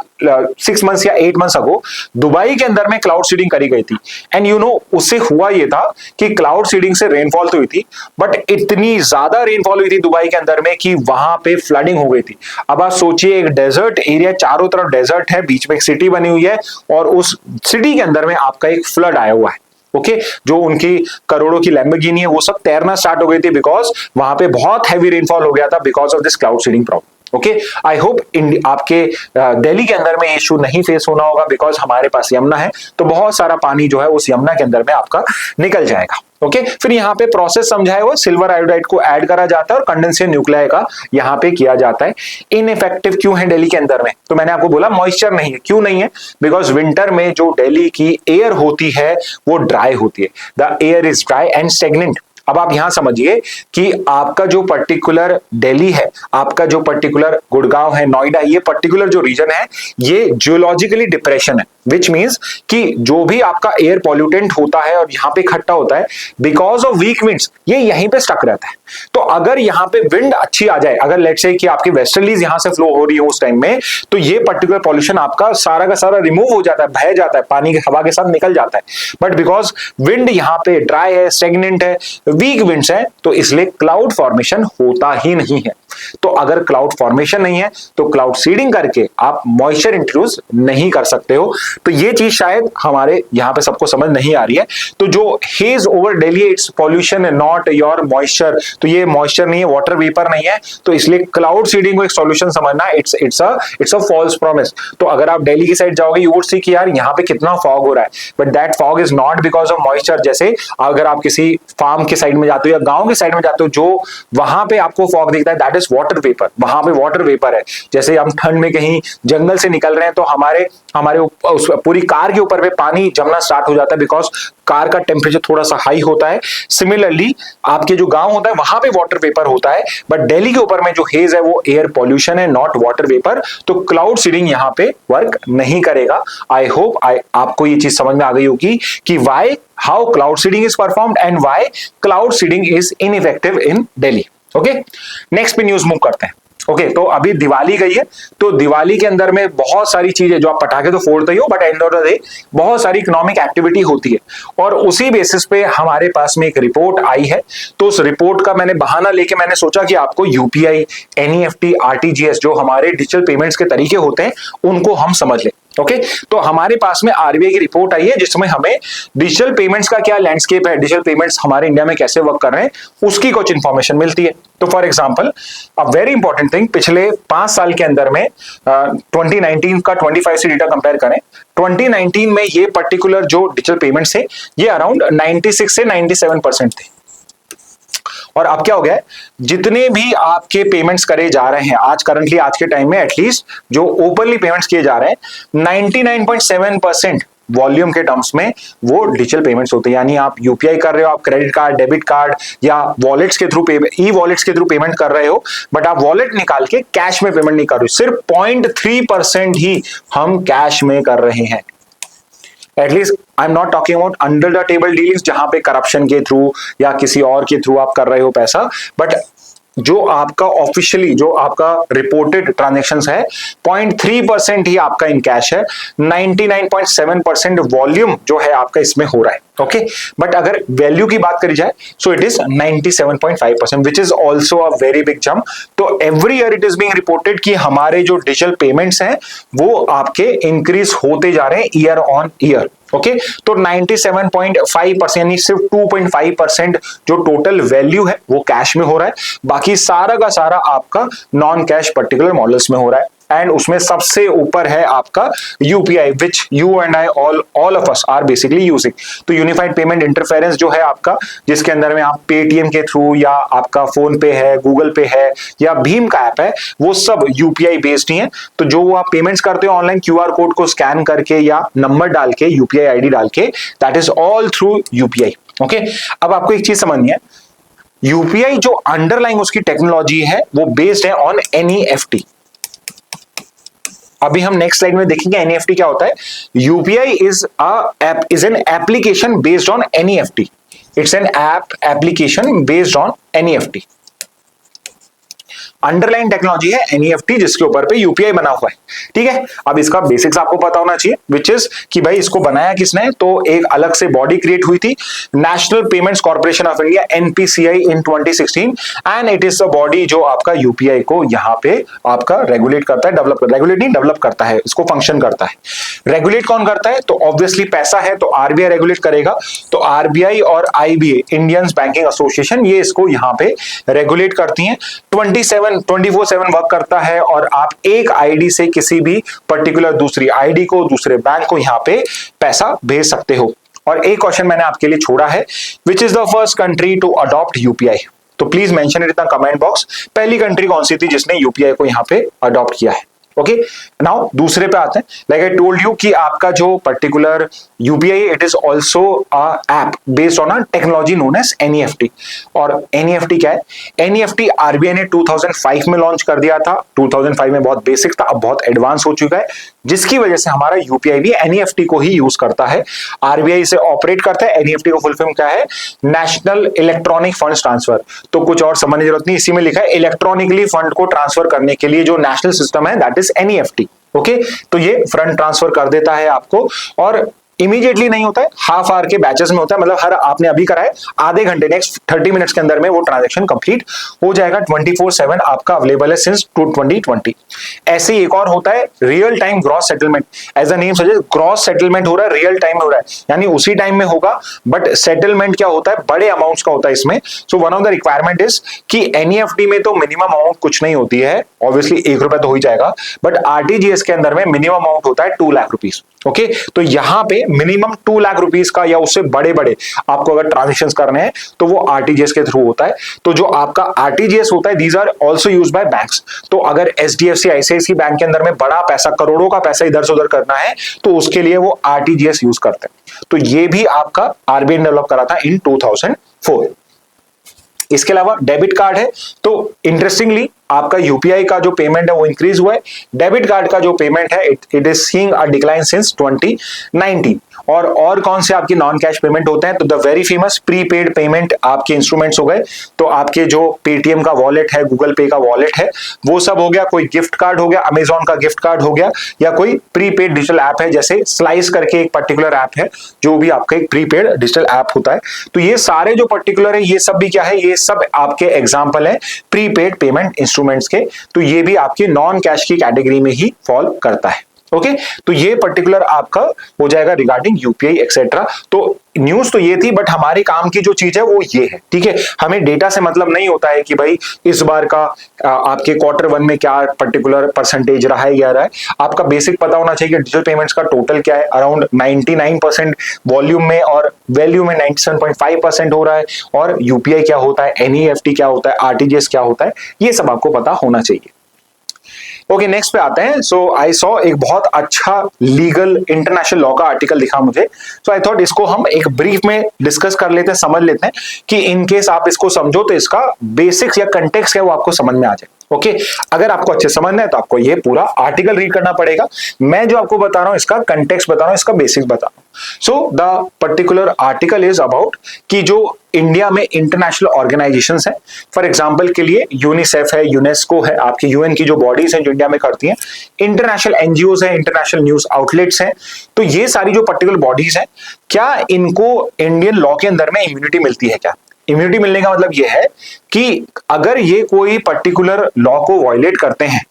6 मंथ्स या 8 मंथ्स अगो दुबई के अंदर में क्लाउड सीडिंग करी गई थी, एंड यू नो उससे हुआ ये था कि क्लाउड सीडिंग से रेनफॉल तो हुई थी, बट इतनी ज्यादा रेनफॉल हुई थी दुबई के अंदर में कि वहां पे फ्लडिंग हो गई थी। अब आप सोचिए, एक डेजर्ट एरिया, चारों तरफ डेजर्ट है, बीच में एक सिटी बनी हुई है, और उस सिटी के अंदर में आपका एक फ्लड आया हुआ है। ओके, जो उनकी करोड़ों की लैम्बोर्गिनी है वो सब तैरना स्टार्ट हो गई थी, बिकॉज वहां पे बहुत हैवी रेनफॉल हो गया था because of this cloud seeding problem. Okay, I hope आपके दिल्ली के अंदर में इश्यू नहीं फेस होना होगा, बिकॉज हमारे पास यमुना है, तो बहुत सारा पानी जो है उस यमुना के अंदर में आपका निकल जाएगा। ओके, फिर यहाँ पे प्रोसेस समझाया हुआ, सिल्वर आयोडाइड को ऐड करा जाता है और कंडेंसेशन न्यूक्लियाई का यहाँ पे किया जाता है। इनइफेक्टिव क्यों है दिल्ली के अंदर में, तो मैंने आपको बोला मॉइस्चर नहीं है। क्यों नहीं है, बिकॉज विंटर में जो दिल्ली की एयर होती है वो ड्राई होती है, the air is dry and stagnant. अब आप यहां समझिए कि आपका जो पर्टिकुलर दिल्ली है, आपका जो पर्टिकुलर गुड़गांव है, नोएडा, ये पर्टिकुलर जो रीजन है ये जियोलॉजिकली डिप्रेशन है, विच मीन्स कि जो भी आपका एयर पॉल्यूटेंट होता है और यहां पे इकट्ठा होता है, बिकॉज ऑफ वीक विंड्स ये यहीं पे स्टक रहता है। तो अगर यहां पे विंड अच्छी आ जाए, अगर लेट्स से कि आपकी वेस्टर्लीज यहां से फ्लो हो रही हो उस टाइम में, तो ये पर्टिकुलर पॉल्यूशन आपका सारा का सारा रिमूव हो जाता है, बह जाता है, पानी की हवा के साथ निकल जाता है। बट बिकॉज विंड यहां पे ड्राई है, स्टेगनेंट है, वीक विंड्स है, तो इसलिए क्लाउड फॉर्मेशन होता ही नहीं है। तो अगर क्लाउड फॉर्मेशन नहीं है तो क्लाउड सीडिंग करके आप मॉइस्चर इंट्रोड्यूस नहीं कर सकते हो। तो ये चीज शायद हमारे यहां पे सबको समझ नहीं आ रही है। तो जो hedge over Delhi, it's pollution not your moisture, तो ये मॉइस्चर नहीं है, वाटर वेपर नहीं है, तो इसलिए क्लाउड सीडिंग को एक सॉल्यूशन समझना इट्स अ फॉल्स प्रॉमिस। तो अगर आप दिल्ली की साइड जाओगे यू वुड सी कि यार यहाँ पे कितना फॉग हो रहा है, but that fog is not because of moisture. जैसे अगर आप किसी फार्म के साइड में जाते हो या गांव के साइड में जाते हो, जो वहां पे आपको फॉग दिखता है दैट इज वाटर वेपर, वहां पे वाटर वेपर है। जैसे हम ठंड में कहीं जंगल से निकल रहे हैं तो हमारे उस पूरी कार के ऊपर पे पानी जमना स्टार्ट हो जाता है, बिकॉज कार का टेम्परेचर थोड़ा सा हाई होता है। सिमिलरली आपके जो गांव होता है वहां पे वाटर वेपर होता है, बट दिल्ली के ऊपर में जो हेज है वो एयर पॉल्यूशन है, नॉट वाटर वेपर। तो क्लाउड सीडिंग यहां पे वर्क नहीं करेगा। आई होप आपको ये चीज समझ में आ गई होगी कि why how cloud seeding is performed and why cloud seeding is ineffective in Delhi. Okay, next पे न्यूज मूव करते हैं। ओके, तो अभी दिवाली गई है, तो दिवाली के अंदर में बहुत सारी चीजें, जो आप पटाखे तो फोड़ते ही हो, but end of the day बहुत सारी इकोनॉमिक एक्टिविटी होती है, और उसी बेसिस पे हमारे पास में एक रिपोर्ट आई है। तो उस रिपोर्ट का मैंने बहाना लेके मैंने सोचा कि आपको यूपीआई, एनईएफटी, आरटीजीएस, जो हमारे डिजिटल पेमेंट्स के तरीके होते हैं, उनको हम समझ लें। ओके, तो हमारे पास में आरबीआई की रिपोर्ट आई है जिसमें हमें डिजिटल पेमेंट्स का क्या लैंडस्केप है, डिजिटल पेमेंट्स हमारे इंडिया में कैसे वर्क कर रहे हैं, उसकी कुछ इंफॉर्मेशन मिलती है। तो for example, a very important thing, पिछले 5 साल के अंदर में 2019 का 25 से डेटा कंपेयर करें, 2019 में ये पर्टिकुलर जो डिजिटल पेमेंट्स है ये अराउंड 96 से 97% थे। और अब क्या हो गया है, जितने भी आपके पेमेंट्स करे जा रहे हैं आज करंटली, आज के टाइम में एटलीस्ट जो ओपनली पेमेंट्स किए जा रहे हैं, 99.7% वॉल्यूम के टर्म्स में वो डिजिटल पेमेंट्स होते हैं। यानी आप यूपीआई कर रहे हो, आप क्रेडिट कार्ड, डेबिट कार्ड या वॉलेट्स के थ्रू ई वॉलेट्स के थ्रू पेमेंट कर रहे हो, बट आप वॉलेट निकाल के कैश में पेमेंट नहीं कर रहे हो। सिर्फ 0.3% ही हम कैश में कर रहे हैं। At least I am not talking about under the table dealings जहां पे करप्शन के थ्रू या किसी और के थ्रू आप कर रहे हो पैसा, बट जो आपका ऑफिशियली जो आपका रिपोर्टेड ट्रांजैक्शंस है 0.3% ही आपका इन कैश है। 99.7% वॉल्यूम जो है आपका इसमें हो रहा है। ओके, बट अगर वैल्यू की बात करी जाए so it is 97.5%, which is also a very big jump. तो every year it is being reported कि हमारे जो डिजिटल पेमेंट्स हैं वो आपके इंक्रीज होते जा रहे हैं ईयर ऑन ईयर। ओके, तो 97.5% यानी सिर्फ 2.5% जो टोटल वैल्यू है वो कैश में हो रहा है, बाकी सारा का सारा आपका नॉन कैश पर्टिकुलर मॉडल्स में हो रहा है। एंड उसमें सबसे ऊपर है आपका UPI, which you and I all of us are basically using. तो यूनिफाइड पेमेंट इंटरफेरेंस जो है आपका, जिसके अंदर में आप पेटीएम के थ्रू या आपका फोन पे है, गूगल पे है या भीम का ऐप है, वो सब यूपीआई बेस्ड ही है। तो जो आप पेमेंट्स करते हो ऑनलाइन क्यूआर कोड को स्कैन करके या नंबर डाल के, यूपीआई आईडी डाल के, that is all through UPI. Okay, अब आपको एक चीज समझनी है, यूपीआई जो अंडरलाइंग उसकी टेक्नोलॉजी है वो बेस्ड है ऑन एनईएफटी। अभी हम नेक्स्ट स्लाइड में देखेंगे एनईएफटी क्या होता है। UPI is an application based on NEFT. It's an application based on NEFT. Underline technology है एनईएफटी जिसके ऊपर पे यूपीआई बना हुआ है। ठीक है, अब इसका बेसिक्स आपको पता होना चाहिए, विच इज कि भाई इसको बनाया किसने, तो एक अलग से बॉडी क्रिएट हुई थी, national payments corporation of India NPCI in 2016, and it is the body जो आपका यूपीआई को यहाँ पे आपका रेगुलेट करता है, डेवलप करता है, इसको फंक्शन करता है। रेगुलेट कौन करता है, तो ऑब्वियसली पैसा है तो आरबीआई रेगुलेट करेगा। तो आरबीआई और आईबीए, इंडियन बैंकिंग एसोसिएशन, ये इसको यहाँ पे रेगुलेट करती हैं। 24/7 वर्क करता है, और आप एक आईडी से किसी भी पर्टिकुलर दूसरी आईडी को, दूसरे बैंक को यहाँ पे पैसा भेज सकते हो। और एक क्वेश्चन मैंने आपके लिए छोड़ा है, which is the first country to adopt UPI. तो please mention it in the comment box, पहली कंट्री कौन सी थी जिसने यूपीआई को यहाँ पे अडॉप्ट किया है। ओके, नाउ दूसरे पे आते हैं। लाइक आई टोल्ड यू कि आपका जो particular UPI it is also a app based on a technology known as NEFT. और एनईएफटी क्या है? एनईएफटी आरबीआई ने 2005 में लॉन्च कर दिया था। 2005 में बहुत बेसिक था, अब बहुत एडवांस हो चुका है, जिसकी वजह से हमारा यूपीआई भी एनईएफटी को ही यूज करता है। आरबीआई से ऑपरेट करता है। एनईएफटी का फुल फॉर्म क्या है? National electronic fund transfer. तो कुछ और समझने की जरूरत नहीं, इसी में लिखा है इलेक्ट्रॉनिकली फंड को ट्रांसफर करने के लिए जो नेशनल सिस्टम है दैट इज एनईएफटी। ओके, तो ये फंड ट्रांसफर कर देता है आपको, और इमीडिएटली नहीं होता है, हाफ आवर के बैचेस में होता है। मतलब हर आपने अभी कराए आधे घंटे, नेक्स्ट 30 मिनट्स के अंदर में वो ट्रांजैक्शन कंप्लीट हो जाएगा। 24/7 आपका अवेलेबल है सिंस 2020। ऐसे ही एक और होता है real time gross settlement. As a name suggest, gross settlement हो रहा है, रियल टाइम में हो रहा है, यानी उसी टाइम में होगा, बट सेटलमेंट क्या होता है? बड़े अमाउंट्स का होता है इसमें। So one of the requirement is कि एनईएफटी में तो मिनिमम अमाउंट कुछ नहीं होती है, ऑब्वियसली ₹1 तो हो ही जाएगा, बट आरटीजीएस के अंदर में मिनिमम अमाउंट होता है 2 लाख रुपीस। ओके, तो यहां पे मिनिमम 2 लाख रुपीस का या उससे बड़े बड़े आपको अगर ट्रांजेक्शन करने हैं तो वो आरटीजीएस के थ्रू होता है। तो जो आपका आरटीजीएस होता है these are also use by banks. तो अगर एचडीएफसी आईसीआईसी बैंक के अंदर में बड़ा पैसा, करोड़ों का पैसा इधर से उधर करना है तो उसके लिए वो आरटीजीएस यूज करते हैं। तो ये भी आपका आरबीआई ने डेवलप करा था इन 2004। इसके अलावा डेबिट कार्ड है, तो इंटरेस्टिंगली आपका यूपीआई का जो पेमेंट है वो इंक्रीज हुआ है। डेबिट कार्ड का जो पेमेंट है it is seeing a decline since 2019। और कौन से आपकी नॉन कैश पेमेंट होते हैं? तो the very famous prepaid payment आपके इंस्ट्रूमेंट्स हो गए। तो आपके जो पेटीएम का वॉलेट है, गूगल पे का वॉलेट है, वो सब हो गया। कोई गिफ्ट कार्ड हो गया, अमेजॉन का गिफ्ट कार्ड हो गया, या कोई प्रीपेड डिजिटल ऐप है जैसे स्लाइस करके एक पर्टिकुलर ऐप है जो भी आपका एक प्रीपेड डिजिटल ऐप होता है। तो ये सारे जो पर्टिकुलर है ये सब भी क्या है? ये सब आपके एग्जाम्पल है प्रीपेड पेमेंट इंस्ट्रूमेंट्स के। तो ये भी आपके नॉन कैश की कैटेगरी में ही फॉल करता है। ओके, तो ये पर्टिकुलर आपका हो जाएगा रिगार्डिंग यूपीआई एक्सेट्रा। तो न्यूज तो ये थी, बट हमारे काम की जो चीज है वो ये है, ठीक है। हमें डेटा से मतलब नहीं होता है कि भाई इस बार का आपके Q1 में क्या पर्टिकुलर परसेंटेज रहा है या रहा है। आपका बेसिक पता होना चाहिए कि डिजिटल पेमेंट्स का टोटल क्या है। अराउंड 99% वॉल्यूम में और वैल्यू में 97.5% हो रहा है। और यूपीआई क्या होता है, एनईएफटी क्या होता है, आरटीजीएस क्या होता है, ये सब आपको पता होना चाहिए। ओके, नेक्स्ट पे आते हैं। सो आई सॉ एक बहुत अच्छा लीगल इंटरनेशनल लॉ का आर्टिकल दिखा मुझे। सो आई थॉट इसको हम एक ब्रीफ में डिस्कस कर लेते हैं, समझ लेते हैं कि इन केस आप इसको समझो तो इसका बेसिक्स या कंटेक्स्ट क्या है वो आपको समझ में आ जाए। ओके, अगर आपको अच्छे समझना है तो आपको ये पूरा आर्टिकल रीड करना पड़ेगा। मैं जो आपको बता रहा हूं इसका कंटेक्स्ट बता रहा हूं, इसका बेसिक्स बता रहा हूं। So the particular article is about कि जो इंडिया में इंटरनेशनल ऑर्गेनाइजेशंस हैं, फॉर एग्जांपल के लिए यूनिसेफ है, यूनेस्को है, आपकी यूएन की जो बॉडीज हैं जो इंडिया में करती हैं, इंटरनेशनल एनजीओज हैं, इंटरनेशनल न्यूज आउटलेट्स हैं। तो ये सारी जो पर्टिकुलर बॉडीज हैं, क्या इनको इंडियन लॉ के अंदर में इम्यूनिटी मिलती है? क्या इम्यूनिटी मिलने का मतलब यह है कि अगर ये कोई पर्टिकुलर लॉ को वायलेट करते हैं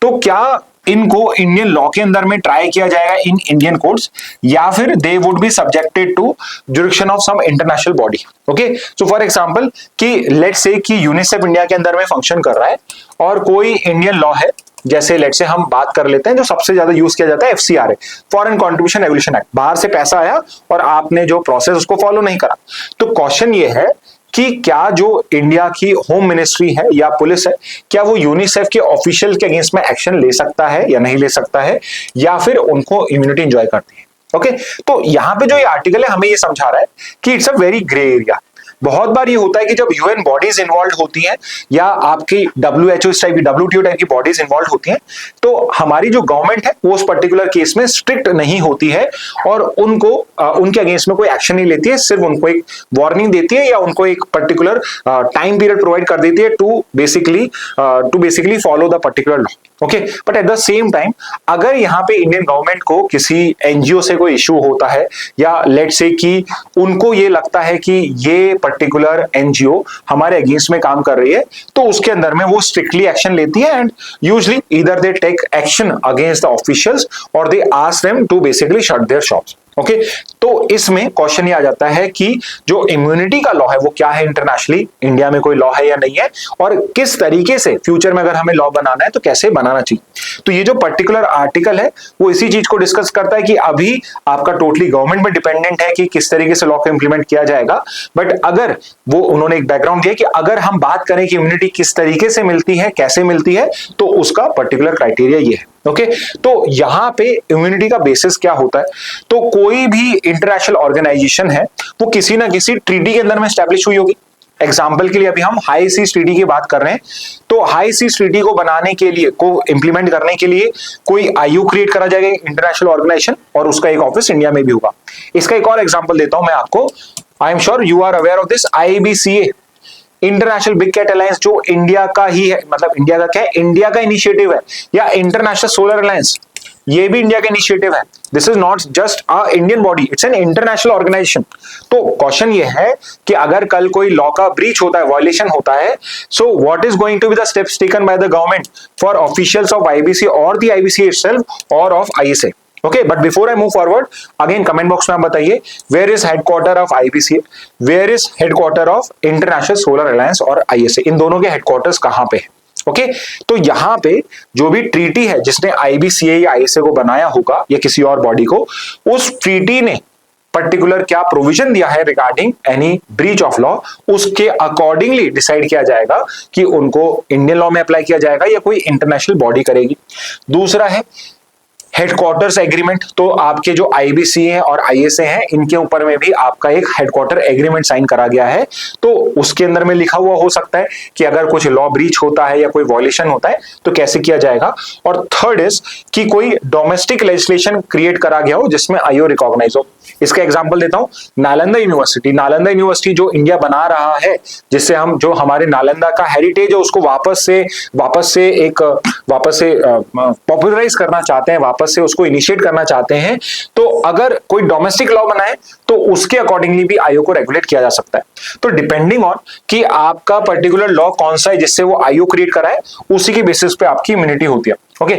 तो क्या इनको इंडियन लॉ के अंदर में ट्राई किया जाएगा इन इंडियन कोर्ट्स, या फिर they would be subjected to jurisdiction of some international body. Okay, so for example कि लेट्स से कि यूनिसेफ इंडिया के अंदर में फंक्शन कर रहा है और कोई इंडियन लॉ है, जैसे लेट्स से हम बात कर लेते हैं जो सबसे ज्यादा यूज किया जाता है FCRA, foreign contribution regulation act. बाहर से पैसा आया और आपने जो प्रोसेस उसको फॉलो नहीं करा। तो क्वेश्चन ये है कि क्या जो इंडिया की होम मिनिस्ट्री है या पुलिस है, क्या वो यूनिसेफ के ऑफिशियल के अगेंस्ट में एक्शन ले सकता है या नहीं ले सकता है, या फिर उनको इम्यूनिटी एंजॉय करती है? ओके, तो यहां पे जो ये आर्टिकल है हमें ये समझा रहा है कि it's a very grey area. बहुत बार ये होता है कि जब यूएन बॉडीज इन्वॉल्व होती हैं या आपकी डब्ल्यूएचओ इस टाइप की, डब्ल्यूटीओ टाइप की बॉडीज इन्वॉल्व होती हैं, तो हमारी जो गवर्नमेंट है वो उस पर्टिकुलर केस में स्ट्रिक्ट नहीं होती है और उनको उनके अगेंस्ट में कोई एक्शन नहीं लेती है। सिर्फ उनको एक वार्निंग देती है या उनको एक पर्टिकुलर टाइम पीरियड प्रोवाइड कर देती है to basically follow the particular law. Okay, but at the same time अगर यहाँ पे इंडियन गवर्नमेंट को किसी एनजीओ से कोई इश्यू होता है, या लेट्स से कि उनको ये लगता है कि ये पर्टिकुलर एनजीओ हमारे अगेंस्ट में काम कर रही है, तो उसके अंदर में वो स्ट्रिक्टली एक्शन लेती है and usually either they take action against the officials और they ask them to basically shut their shops. Okay, तो इसमें क्वेश्चन ये आ जाता है कि जो इम्यूनिटी का लॉ है वो क्या है इंटरनेशनली, इंडिया में कोई लॉ है या नहीं है, और किस तरीके से फ्यूचर में अगर हमें लॉ बनाना है तो कैसे बनाना चाहिए। तो ये जो पर्टिकुलर आर्टिकल है वो इसी चीज को डिस्कस करता है कि अभी आपका टोटली गवर्नमेंट में डिपेंडेंट है कि किस तरीके से लॉ को इंप्लीमेंट किया जाएगा, बट अगर वो उन्होंने एक बैकग्राउंड दिया कि अगर हम बात करें कि इम्यूनिटी किस तरीके से मिलती है, कैसे मिलती है, तो उसका पर्टिकुलर क्राइटेरिया ये है। ओके, तो यहां पे इम्यूनिटी का बेसिस क्या होता है, तो कोई भी इंटरनेशनल ऑर्गेनाइजेशन है वो किसी ना किसी ट्रीटी के अंदर में एस्टैब्लिश हुई होगी। एग्जाम्पल के लिए अभी हम हाई सीज ट्रीटी की बात कर रहे हैं, तो हाई सीज ट्रीटी को बनाने के लिए, को इंप्लीमेंट करने के लिए कोई आईयू क्रिएट करा जाएगा, इंटरनेशनल ऑर्गेनाइजेशन, और उसका एक ऑफिस इंडिया में भी होगा। इसका एक और एग्जाम्पल देता हूं मैं आपको, I am sure you are aware of this, IBCA, international big cat alliance, जो इंडिया का ही है, मतलब इंडिया का क्या है, इंडिया का इनिशिएटिव है, या इंटरनेशनल सोलर अलायंस, ये भी इंडिया का इनिशिएटिव है। This is not just a Indian body, it's an international organisation. तो क्वेश्चन ये है कि अगर कल कोई लॉ का ब्रीच होता है, वायलेशन होता है, so what is going to be the steps taken by the government for officials of IBC और द IBC itself और of ISA। Okay, but before I move forward, again comment box में आप बताइए, where is headquarter of IBCA, where is headquarter of International Solar Alliance और ISA, इन दोनों के headquarters कहां पे है। ओके, तो यहां पे जो भी ट्रीटी है जिसने IBCA या ISA को बनाया होगा या किसी और बॉडी को, उस ट्रीटी ने पर्टिकुलर क्या प्रोविजन दिया है regarding any breach of law, उसके अकॉर्डिंगली डिसाइड किया जाएगा कि उनको इंडियन लॉ में अप्लाई किया जाएगा या कोई इंटरनेशनल बॉडी करेगी। दूसरा है हेडक्वार्टर्स एग्रीमेंट, तो आपके जो IBC हैं और ISA हैं, इनके ऊपर में भी आपका एक हेडक्वार्टर एग्रीमेंट साइन करा गया है, तो उसके अंदर में लिखा हुआ हो सकता है कि अगर कुछ लॉ ब्रीच होता है या कोई वॉयलेशन होता है तो कैसे किया जाएगा। और थर्ड इज कि कोई डोमेस्टिक लेजिस्लेशन क्रिएट करा गया हो जिसमें IO रिकॉग्नाइज हो। इसका एग्जांपल देता हूं, नालंदा यूनिवर्सिटी, नालंदा यूनिवर्सिटी जो इंडिया बना रहा है, जिससे हम जो हमारे नालंदा का हेरिटेज है उसको वापस से पॉपुलराइज करना चाहते हैं, वापस से उसको इनिशिएट करना चाहते हैं, तो अगर कोई डोमेस्टिक लॉ बनाए तो उसके अकॉर्डिंगली भी IO को रेगुलेट किया जा सकता है। तो डिपेंडिंग ऑन कि आपका पर्टिकुलर लॉ कौन सा है जिससे वो IO क्रिएट कराए, उसी के बेसिस पे आपकी इम्यूनिटी होती है। Okay,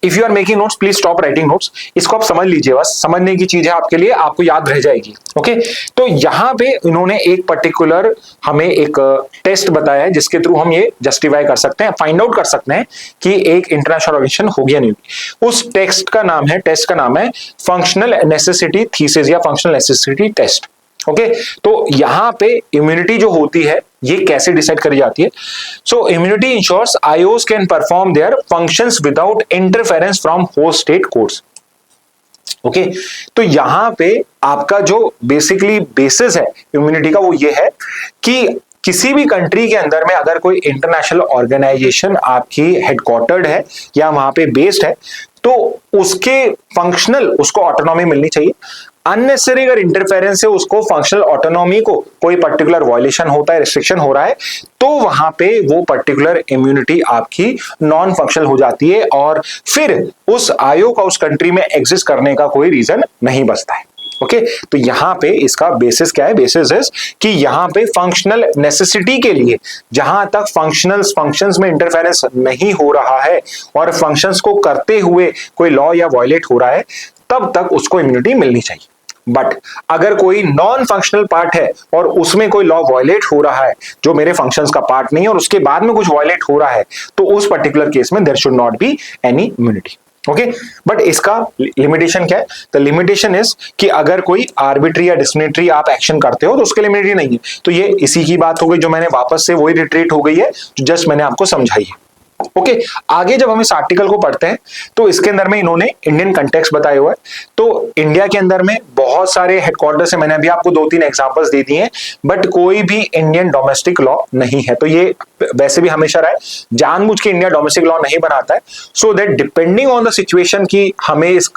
if you are making notes please stop writing notes, इसको आप समझ लीजिए, बस समझने की चीज है आपके लिए, आपको याद रह जाएगी। ओके, तो यहां पे इन्होंने एक पर्टिकुलर हमें एक टेस्ट बताया है जिसके थ्रू हम ये जस्टिफाई कर सकते हैं, फाइंड आउट कर सकते हैं कि एक इंटरनेशनल ऑर्गेनाइजेशन हो गया नहीं। उस टेस्ट का नाम है फंक्शनल नेसेसिटी थीसिस या फंक्शनल नेसेसिटी टेस्ट। ओके, तो यहां पे इम्यूनिटी जो होती है ये कैसे डिसाइड करी जाती है। So immunity ensures IOs can perform their functions without interference from host state courts. Okay, तो यहां पे आपका जो बेसिकली बेसिस है इम्यूनिटी का वो ये है कि किसी भी कंट्री के अंदर में अगर कोई इंटरनेशनल ऑर्गेनाइजेशन आपकी हेडक्वार्टर्ड है या वहां पे बेस्ड है, तो उसके फंक्शनल उसको ऑटोनॉमी मिलनी चाहिए। अननेसेसरी अगर इंटरफेरेंस है, उसको फंक्शनल ऑटोनॉमी को कोई पर्टिकुलर वायलेशन होता है, रिस्ट्रिक्शन हो रहा है, तो वहां पे वो पर्टिकुलर इम्यूनिटी आपकी नॉन फंक्शनल हो जाती है और फिर उस IO का उस कंट्री में एग्जिस्ट करने का कोई रीजन नहीं बचता है। ओके, तो यहां पे इसका बेसिस क्या है, बेसिस है कि यहां पे फंक्शनल नेसेसिटी के लिए जहां तक फंक्शंस में इंटरफेरेंस नहीं हो रहा है और फंक्शंस को करते हुए कोई लॉ या वायलेट हो रहा है, तब तक उसको इम्यूनिटी मिलनी चाहिए। बट अगर कोई नॉन फंक्शनल पार्ट है और उसमें कोई लॉ वायलेट हो रहा है जो मेरे फंक्शंस का पार्ट नहीं है और उसके बाद में कुछ वायलेट हो रहा है, तो उस पर्टिकुलर केस में there should not be any immunity. Okay, but इसका लिमिटेशन क्या है, द लिमिटेशन इज कि अगर कोई आर्बिट्री या डिस्क्रिमिनेटरी आप एक्शन करते हो तो उसके लिमिटेशन नहीं है। तो ये इसी की बात हो गई जो मैंने वापस से वही रिट्रीट हो गई है जो जस्ट मैंने आपको समझाई है। ओके, आगे जब हम इस आर्टिकल को पढ़ते हैं तो इसके अंदर में इन्होंने इंडियन कंटेक्स्ट बताया हुआ है। तो इंडिया के अंदर में बहुत सारे हेडक्वार्टर्स है, मैंने अभी आपको 2-3 एग्जांपल्स दे दिए हैं, बट कोई भी इंडियन डोमेस्टिक लॉ नहीं है। तो ये वैसे भी हमेशा रहा है, जानबूझ के इंडिया डोमेस्टिक लॉ नहीं बनाता है, so that depending on the situation की हमें इस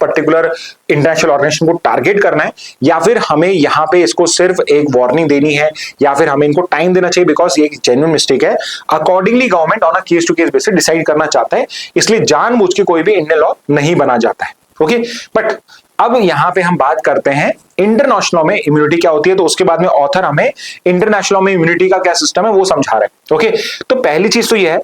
पर्टिकुलर इंटरनेशनल ऑर्गेनाइजेशन को टारगेट करना है या फिर हमें यहाँ पे इसको सिर्फ एक वार्निंग देनी है या फिर हमें इनको टाइम देना चाहिए बिकॉज ये एक जेन्युइन मिस्टेक है। Accordingly government on a case to case basis decide करना चाहता है, इसलिए जानबूझ के कोई भी इंडियन लॉ नहीं बना जाता है। ओके, बट अब यहां पे हम बात करते हैं इंटरनेशनल में इम्यूनिटी क्या होती है, तो उसके बाद में ऑथर हमें इंटरनेशनल में इम्यूनिटी का क्या सिस्टम है वो समझा रहे हैं। ओके, तो पहली चीज तो ये है,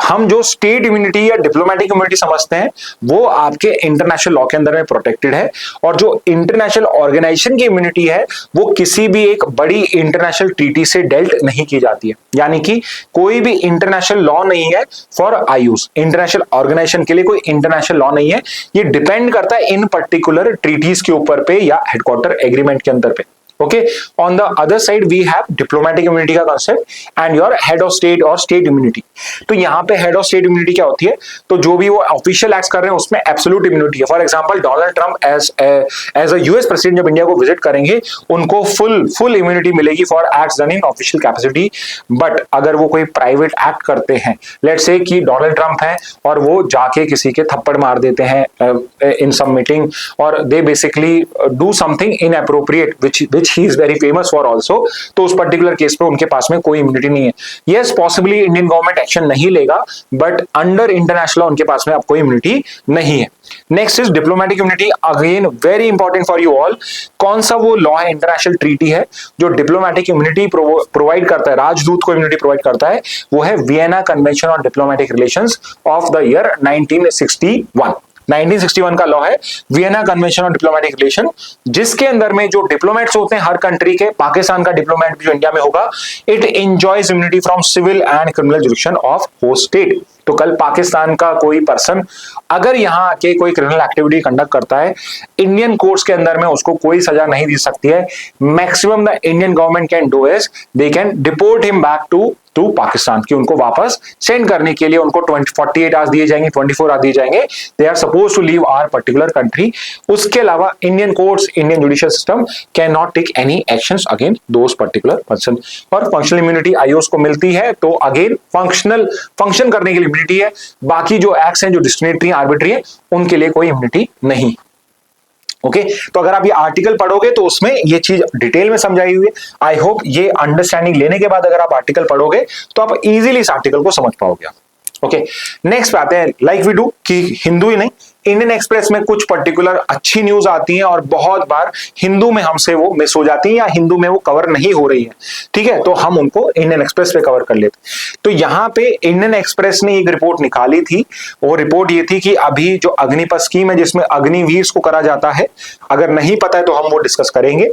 हम जो स्टेट इम्यूनिटी या डिप्लोमेटिक इम्यूनिटी समझते हैं वो आपके इंटरनेशनल लॉ के अंदर में प्रोटेक्टेड है, और जो इंटरनेशनल ऑर्गेनाइजेशन की इम्यूनिटी है वो किसी भी एक बड़ी इंटरनेशनल ट्रीटी से डेल्ट नहीं की जाती है। यानी कि कोई भी इंटरनेशनल लॉ नहीं है फॉर आईयूज, इंटरनेशनल ऑर्गेनाइजेशन के लिए कोई इंटरनेशनल लॉ नहीं है, ये डिपेंड करता है इन पर्टिकुलर ट्रीटीज के ऊपर पे या हेडक्वार्टर एग्रीमेंट के अंदर पे। Okay, on the other side we have diplomatic immunity का concept and your head of state और state immunity। तो यहाँ पे head of state immunity क्या होती है, तो जो भी वो ऑफिशियल एक्ट कर रहे हैं उसमें एब्सोल्यूट इम्यूनिटी है। For example Donald Trump as a US president जब इंडिया को विजिट करेंगे उनको फुल इम्यूनिटी मिलेगी for acts done in official capacity. But अगर वो कोई प्राइवेट एक्ट करते हैं, लेट्स से कि डोनाल्ड ट्रंप है और वो जाके किसी के थप्पड़ मार देते हैं इन सम मीटिंग, और they basically do something inappropriate which he is very famous for also, तो उस पर्टिकुलर केस पे उनके पास में कोई इम्यूनिटी नहीं है। Yes, possibly Indian government action नहीं लेगा, बट अंडर इंटरनेशनल उनके पास में अब कोई इम्यूनिटी नहीं है। Next is diplomatic immunity, again very important for you all. कौन सा वो लॉ है, इंटरनेशनल ट्रीटी है जो डिप्लोमेटिक इम्यूनिटी प्रोवाइड करता है, राजदूत को इम्यूनिटी प्रोवाइड करता है, वो है Vienna convention on diplomatic relations of the year 1961। 1961 का लॉ है Vienna convention on diplomatic relation, जिसके अंदर में जो डिप्लोमेट्स होते हैं हर कंट्री के, पाकिस्तान का डिप्लोमेट भी जो इंडिया में होगा, it enjoys immunity from civil and criminal jurisdiction of host state. तो कल पाकिस्तान का कोई पर्सन अगर यहाँ आके कोई क्रिमिनल एक्टिविटी कंडक्ट करता है, इंडियन कोर्ट्स के अंदर में उसको कोई सजा नहीं दी सकती है। Maximum the Indian government can do is they can deport him back to Pakistan, की उनको वापस सेंड करने के लिए उनको 48 आवर्स दिए जाएंगे, 24 आवर्स दिए जाएंगे, they are suppose to leave our particular country. उसके अलावा Indian courts, Indian judicial system can not take any actions against those particular person. और फंक्शनल इम्यूनिटी आईओएस को मिलती है, तो अगेन फंक्शन करने के लिए इम्यूनिटी है, बाकी जो एक्ट्स हैं जो डिस्क्रिमिनेटरी आर्बिट्री है उनके लिए कोई इम्यूनिटी नहीं। ओके, तो अगर आप ये आर्टिकल पढ़ोगे तो उसमें ये चीज डिटेल में समझाई हुई है। आई होप ये अंडरस्टैंडिंग लेने के बाद अगर आप आर्टिकल पढ़ोगे तो आप इजीली इस आर्टिकल को समझ पाओगे। ओके, नेक्स्ट पे आते हैं, लाइक वी डू कि हिंदू ही नहीं, इंडियन एक्सप्रेस में कुछ पर्टिकुलर अच्छी न्यूज आती है और बहुत बार हिंदू में हमसे वो मिस हो जाती है या हिंदू में वो कवर नहीं हो रही है। ठीक है, तो हम उनको इंडियन एक्सप्रेस पे कवर कर लेते। तो यहाँ पे इंडियन एक्सप्रेस ने एक रिपोर्ट निकाली थी, वो रिपोर्ट ये थी कि अभी जो अग्निपथ स्कीम है जिसमें अग्निवीर को करा जाता है, अगर नहीं पता है तो हम वो डिस्कस करेंगे,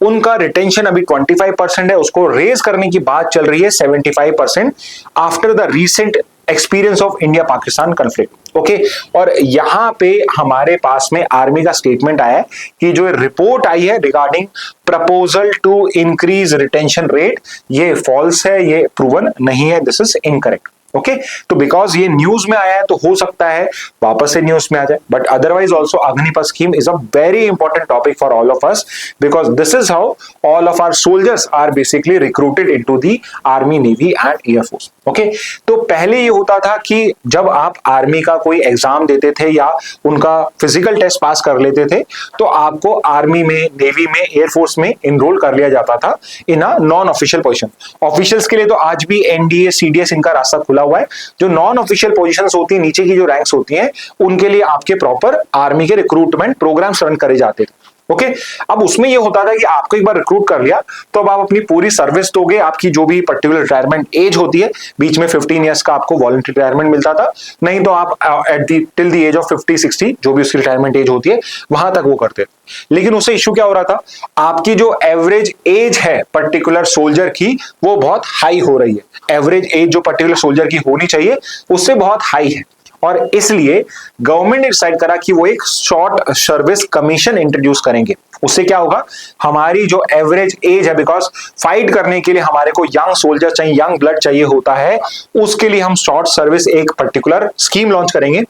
उनका रिटेंशन अभी 25% है, उसको रेज करने की बात चल रही है 75% after the recent experience of India Pakistan conflict. Okay, और यहां पे हमारे पास में आर्मी का स्टेटमेंट आया है कि जो रिपोर्ट आई है regarding proposal to increase retention rate, ये फॉल्स है, ये प्रूवन नहीं है, दिस इज इनकरेक्ट। ओके, तो बिकॉज ये न्यूज में आया है तो हो सकता है वापस से न्यूज में आ जाए, but otherwise also Agnipath scheme is a very important topic for all of us, because this is how all of our soldiers are basically recruited into the army, navy and air force. Okay, तो पहले ये होता था कि जब आप army का कोई एग्जाम देते थे या उनका फिजिकल टेस्ट पास कर लेते थे तो आपको आर्मी में, नेवी में, एयरफोर्स में इनरोल कर लिया जाता था in a non official position. Officials के लिए तो आज भी एनडीए, सीडीएस इनका रास्ता खुला हुआ है। जो नॉन ऑफिशियल पोजीशंस होती है, नीचे की जो रैंक्स होती हैं, उनके लिए आपके प्रॉपर आर्मी के रिक्रूटमेंट प्रोग्राम्स रन करे जाते थे। ओके, अब उसमें ये होता था कि आपको एक बार रिक्रूट कर लिया तो अब आप अपनी पूरी सर्विस दोगे, आपकी जो भी पर्टिकुलर रिटायरमेंट एज होती है, बीच में 15 इयर्स का आपको वॉलंटरी रिटायरमेंट मिलता था, नहीं तो आप at the till the age of 50-60 जो भी उसकी रिटायरमेंट एज होती है वहां तक वो करते। लेकिन उससे इश्यू क्या हो रहा था, आपकी जो एवरेज एज है पर्टिकुलर सोल्जर की वो बहुत हाई हो रही है। एवरेज एज जो पर्टिकुलर सोल्जर की होनी चाहिए उससे बहुत हाई है, और इसलिए गवर्नमेंट ने डिसाइड करा कि वो एक शॉर्ट सर्विस कमीशन इंट्रोड्यूस करेंगे। उससे क्या होगा, हमारी जो एवरेज एज है, बिकॉज फाइट करने के लिए हमारे को यंग सोल्जर चाहिए, यंग ब्लड चाहिए होता है, उसके लिए हम शॉर्ट सर्विस एक पर्टिकुलर स्कीम लॉन्च करेंगे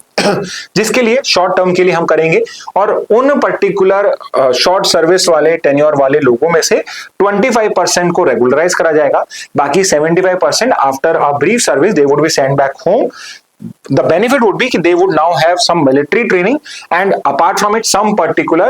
जिसके लिए शॉर्ट टर्म के लिए हम करेंगे, और उन पर्टिकुलर शॉर्ट सर्विस वाले टेन्योर वाले लोगों में से 25% को रेगुलराइज करा जाएगा, बाकी 75% after a brief service they would be send back home. The benefit would be they would now have some military training, and apart from it some particular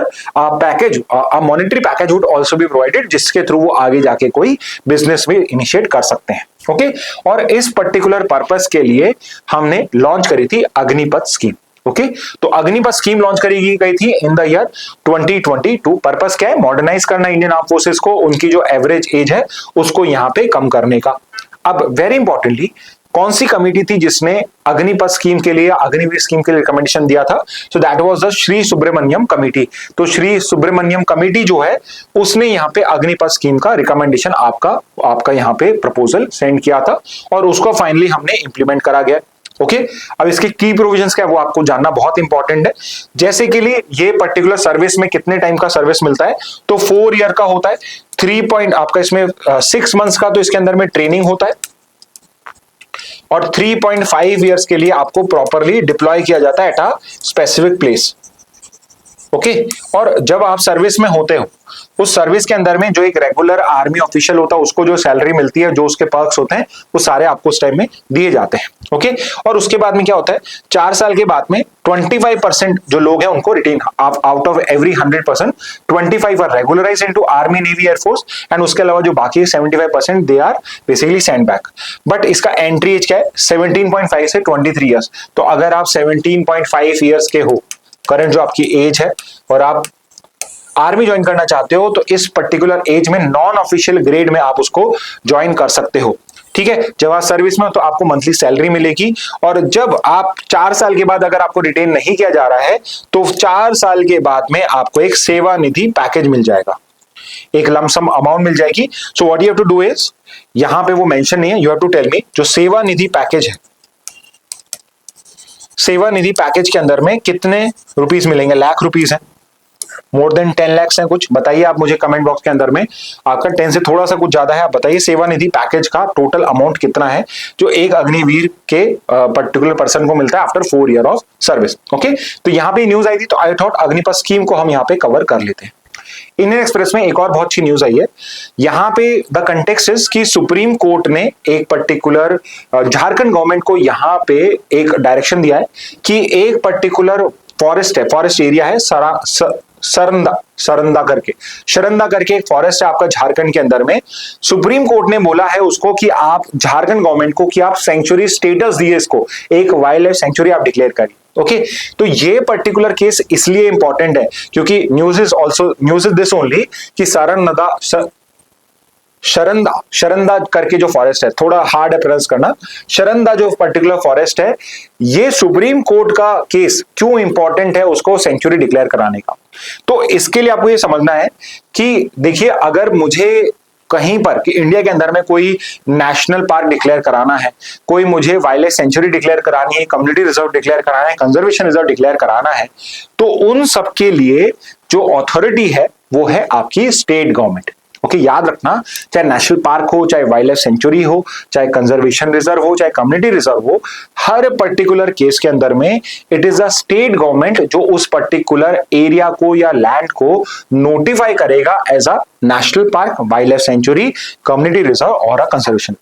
package, a monetary package would also be provided, जिसके through वो आगे जाके कोई business में initiate कर सकते हैं। Okay, और इस पर्टिकुलर पर्पस के लिए हमने लॉन्च करी थी अग्निपथ स्कीम। ओके तो अग्निपथ स्कीम लॉन्च करी गई थी इन द ईयर 2022। पर्पस क्या है? मॉडर्नाइज करना इंडियन आर्म फोर्सेस को, उनकी जो एवरेज एज है उसको यहां पे कम करने का। अब वेरी इंपॉर्टेंटली, कौन सी कमिटी थी जिसने अग्निपथ स्कीम के लिए, अग्निवीर स्कीम के लिए रिकमेंडेशन दिया था? So that was the Shri Subramanyam committee. तो श्री सुब्रमण्यम कमिटी जो है उसने यहाँ पे अग्निपथ स्कीम का रिकमेंडेशन आपका यहाँ पे प्रपोजल सेंड किया था और उसको फाइनली हमने इंप्लीमेंट करा गया। ओके अब इसके की प्रोविजंस क्या है वो आपको जानना बहुत इंपॉर्टेंट है। जैसे कि लिए ये पर्टिकुलर सर्विस में कितने टाइम का सर्विस मिलता है? तो 4 ईयर का होता है। 3 पॉइंट आपका इसमें 6 मंथ्स का तो इसके अंदर में ट्रेनिंग होता है और 3.5 ईयर्स के लिए आपको प्रॉपरली डिप्लॉय किया जाता है at a specific place. Okay और जब आप सर्विस में होते हो उस सर्विस के अंदर में जो एक रेगुलर आर्मी ऑफिशियल होता है उसको जो सैलरी मिलती है, जो उसके पर्क्स होते हैं वो सारे आपको उस टाइम में दिए जाते हैं। ओके और उसके बाद में क्या होता है? 4 साल के बाद में 25% जो लोग हैं उनको retain, out of every 100% 25 are regularised into army, navy, air force and उसके अलावा जो बाकी 75% they are basically send back. But इसका एंट्री एज क्या है? 17.5 से 23 ईयर्स। तो अगर आप 17.5 ईयर्स के हो, करंट जो आपकी एज है, और आप आर्मी ज्वाइन करना चाहते हो तो इस पर्टिकुलर एज में नॉन ऑफिशियल ग्रेड में आप उसको ज्वाइन कर सकते हो। ठीक है, जब आप सर्विस में हो तो आपको मंथली सैलरी मिलेगी और जब आप 4 साल के बाद अगर आपको रिटेन नहीं किया जा रहा है तो 4 साल के बाद में आपको एक सेवा निधि पैकेज मिल जाएगा, एक लमसम अमाउंट मिल जाएगी। So what you have to do is, यहां पे वो मेंशन नहीं है, you have to tell me जो सेवा निधि पैकेज है, सेवा निधि पैकेज के अंदर में कितने रुपीस मिलेंगे? लाख रुपीस है, मोर देन 10 लाख है कुछ? बताइए आप मुझे कमेंट बॉक्स के अंदर में। आपका 10 से थोड़ा सा कुछ ज्यादा है, आप बताइए सेवा निधि पैकेज का टोटल अमाउंट कितना है जो एक अग्निवीर के पर्टिकुलर पर्सन को मिलता है after 4 year of service. Okay तो यहाँ पे न्यूज आई थी तो आई थॉट अग्निपथ स्कीम को हम यहाँ पे कवर कर लेते हैं। इंडियन एक्सप्रेस में एक और बहुत अच्छी न्यूज आई है। यहाँ पे द कंटेक्स्ट इज कि सुप्रीम कोर्ट ने एक पर्टिकुलर झारखंड गवर्नमेंट को यहाँ पे एक डायरेक्शन दिया है कि एक पर्टिकुलर फॉरेस्ट है, फॉरेस्ट एरिया है, शरंदा करके एक फॉरेस्ट है आपका झारखंड के अंदर में। सुप्रीम कोर्ट ने बोला है उसको कि आप झारखंड गवर्नमेंट को कि आप सेंचुरी स्टेटस दिए, इसको एक वाइल्ड लाइफ सेंचुरी आप डिक्लेयर करिए। ओके तो ये पर्टिकुलर केस इसलिए इंपॉर्टेंट है क्योंकि न्यूज इज दिस ओनली कि शरंदा करके जो फॉरेस्ट है, थोड़ा हार्ड है प्रोनाउंस करना, शरंदा जो पर्टिकुलर फॉरेस्ट है, ये सुप्रीम कोर्ट का केस क्यों इंपॉर्टेंट है उसको सेंचुरी डिक्लेयर कराने का। तो इसके लिए आपको ये समझना है कि देखिए अगर मुझे कहीं पर कि इंडिया के अंदर में कोई नेशनल पार्क डिक्लेयर कराना है, कोई मुझे वाइल्ड लाइफ सेंचुरी डिक्लेयर करानी है, कम्युनिटी रिजर्व डिक्लेयर कराना है, कंजर्वेशन रिजर्व डिक्लेयर कराना है, तो उन सब के लिए जो अथॉरिटी है वो है आपकी स्टेट गवर्नमेंट। ओके याद रखना, चाहे नेशनल पार्क हो, चाहे वाइल्ड लाइफ सेंचुरी हो, चाहे कंजर्वेशन रिजर्व हो, चाहे कम्युनिटी रिजर्व हो, हर पर्टिकुलर केस के अंदर में it is a state government जो उस पर्टिकुलर एरिया को या लैंड को नोटिफाई करेगा as a national park, wild life sanctuary, community reserve और a conservation.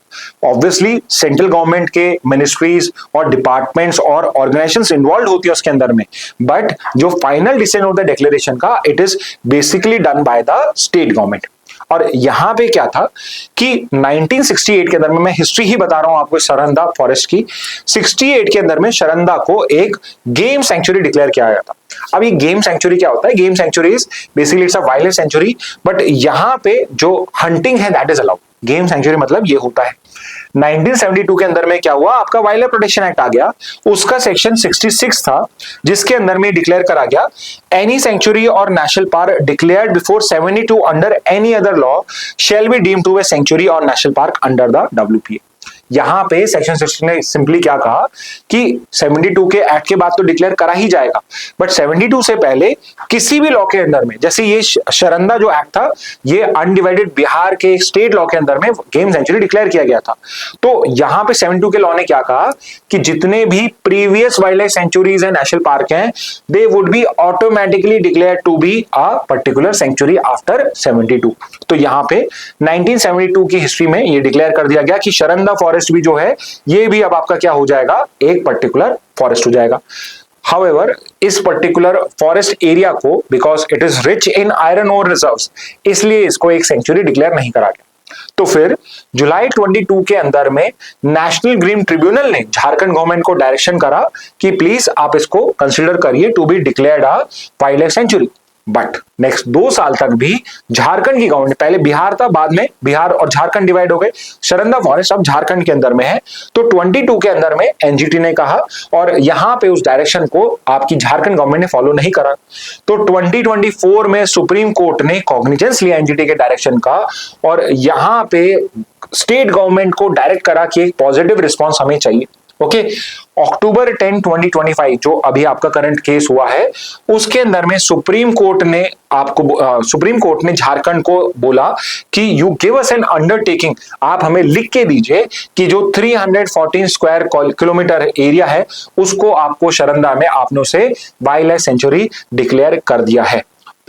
Obviously central government के मिनिस्ट्रीज और डिपार्टमेंट्स और ऑर्गेनाइजेशंस इन्वॉल्व होती है उसके अंदर में, बट जो फाइनल डिसीजन होता है डिक्लेरेशन का it is basically done by the state government. और यहां पे क्या था कि 1968 के अंदर में, मैं हिस्ट्री ही बता रहा हूं आपको शरंदा फॉरेस्ट की, 68 के अंदर में शरंदा को एक गेम सेंचुरी डिक्लेयर किया गया था। अब ये गेम सेंचुरी क्या होता है? Game sanctuary is basically it's a wild life sanctuary, but यहां पे जो हंटिंग है that is allowed. Game sanctuary मतलब ये होता है। 1972 के अंदर में क्या हुआ, आपका वाइल्ड लाइफ प्रोटेक्शन एक्ट आ गया, उसका सेक्शन 66 था जिसके अंदर में डिक्लेयर करा गया एनी सेंचुरी और national park declared before 72 under any other law shall be deemed to a sanctuary और national park under the WPA। यहां पे सेक्शन 16 ने सिंपली क्या कहा कि 72 के एक्ट के बाद तो डिक्लेयर करा ही जाएगा, बट 72 से पहले किसी भी लॉ के अंदर में, जैसे ये शरंदा जो एक्ट था ये अनडिवाइडेड बिहार के स्टेट लॉ के अंदर में गेम सेंचुरी डिक्लेयर किया गया था। तो यहां पे 72 के लॉ ने क्या कहा कि जितने भी प्रीवियस वाइल्ड लाइफ सेंचुरीज है, नेशनल पार्क हैं, they would be automatically declare to be a particular sanctuary after 72। तो यहां पे 1972 की हिस्ट्री में ये डिक्लेयर कर दिया गया कि शरंदा फॉरेस्ट भी जो है ये भी अब आपका क्या हो जाएगा, एक पर्टिकुलर फॉरेस्ट हो जाएगा। However, इस पर्टिकुलर फॉरेस्ट एरिया को because it is rich in iron ore reserves, इसलिए इसको एक सेंचुरी डिक्लेयर नहीं करा गया। तो फिर जुलाई 22 के अंदर में नेशनल ग्रीन ट्रिब्यूनल ने झारखंड गवर्नमेंट को डायरेक्शन करा कि प्लीज आप इसको कंसीडर करिए to be declared a wild life sanctuary. But next 2 साल तक भी झारखंड की गवर्नमेंट, पहले बिहार था, बाद में बिहार और झारखंड डिवाइड हो गए, शरंदा फॉरेस्ट अब झारखंड के अंदर में है। तो 22 के अंदर में एनजीटी ने कहा और यहां पे उस डायरेक्शन को आपकी झारखंड गवर्नमेंट ने फॉलो नहीं करा। तो 2024 में सुप्रीम कोर्ट ने कॉग्निजेंस लिया एनजीटी के डायरेक्शन का और यहां पे स्टेट गवर्नमेंट को डायरेक्ट करा कि एक पॉजिटिव रिस्पॉन्स हमें चाहिए। ओके, अक्टूबर 10, 2025 जो अभी आपका करंट केस हुआ है उसके अंदर में सुप्रीम कोर्ट ने झारखंड को बोला कि you give us N undertaking, आप हमें लिख के दीजिए कि जो 314 स्क्वायर किलोमीटर एरिया है उसको आपको शरंदा में आपने उसे वाइल्ड लाइफ सेंचुरी डिक्लेयर कर दिया है।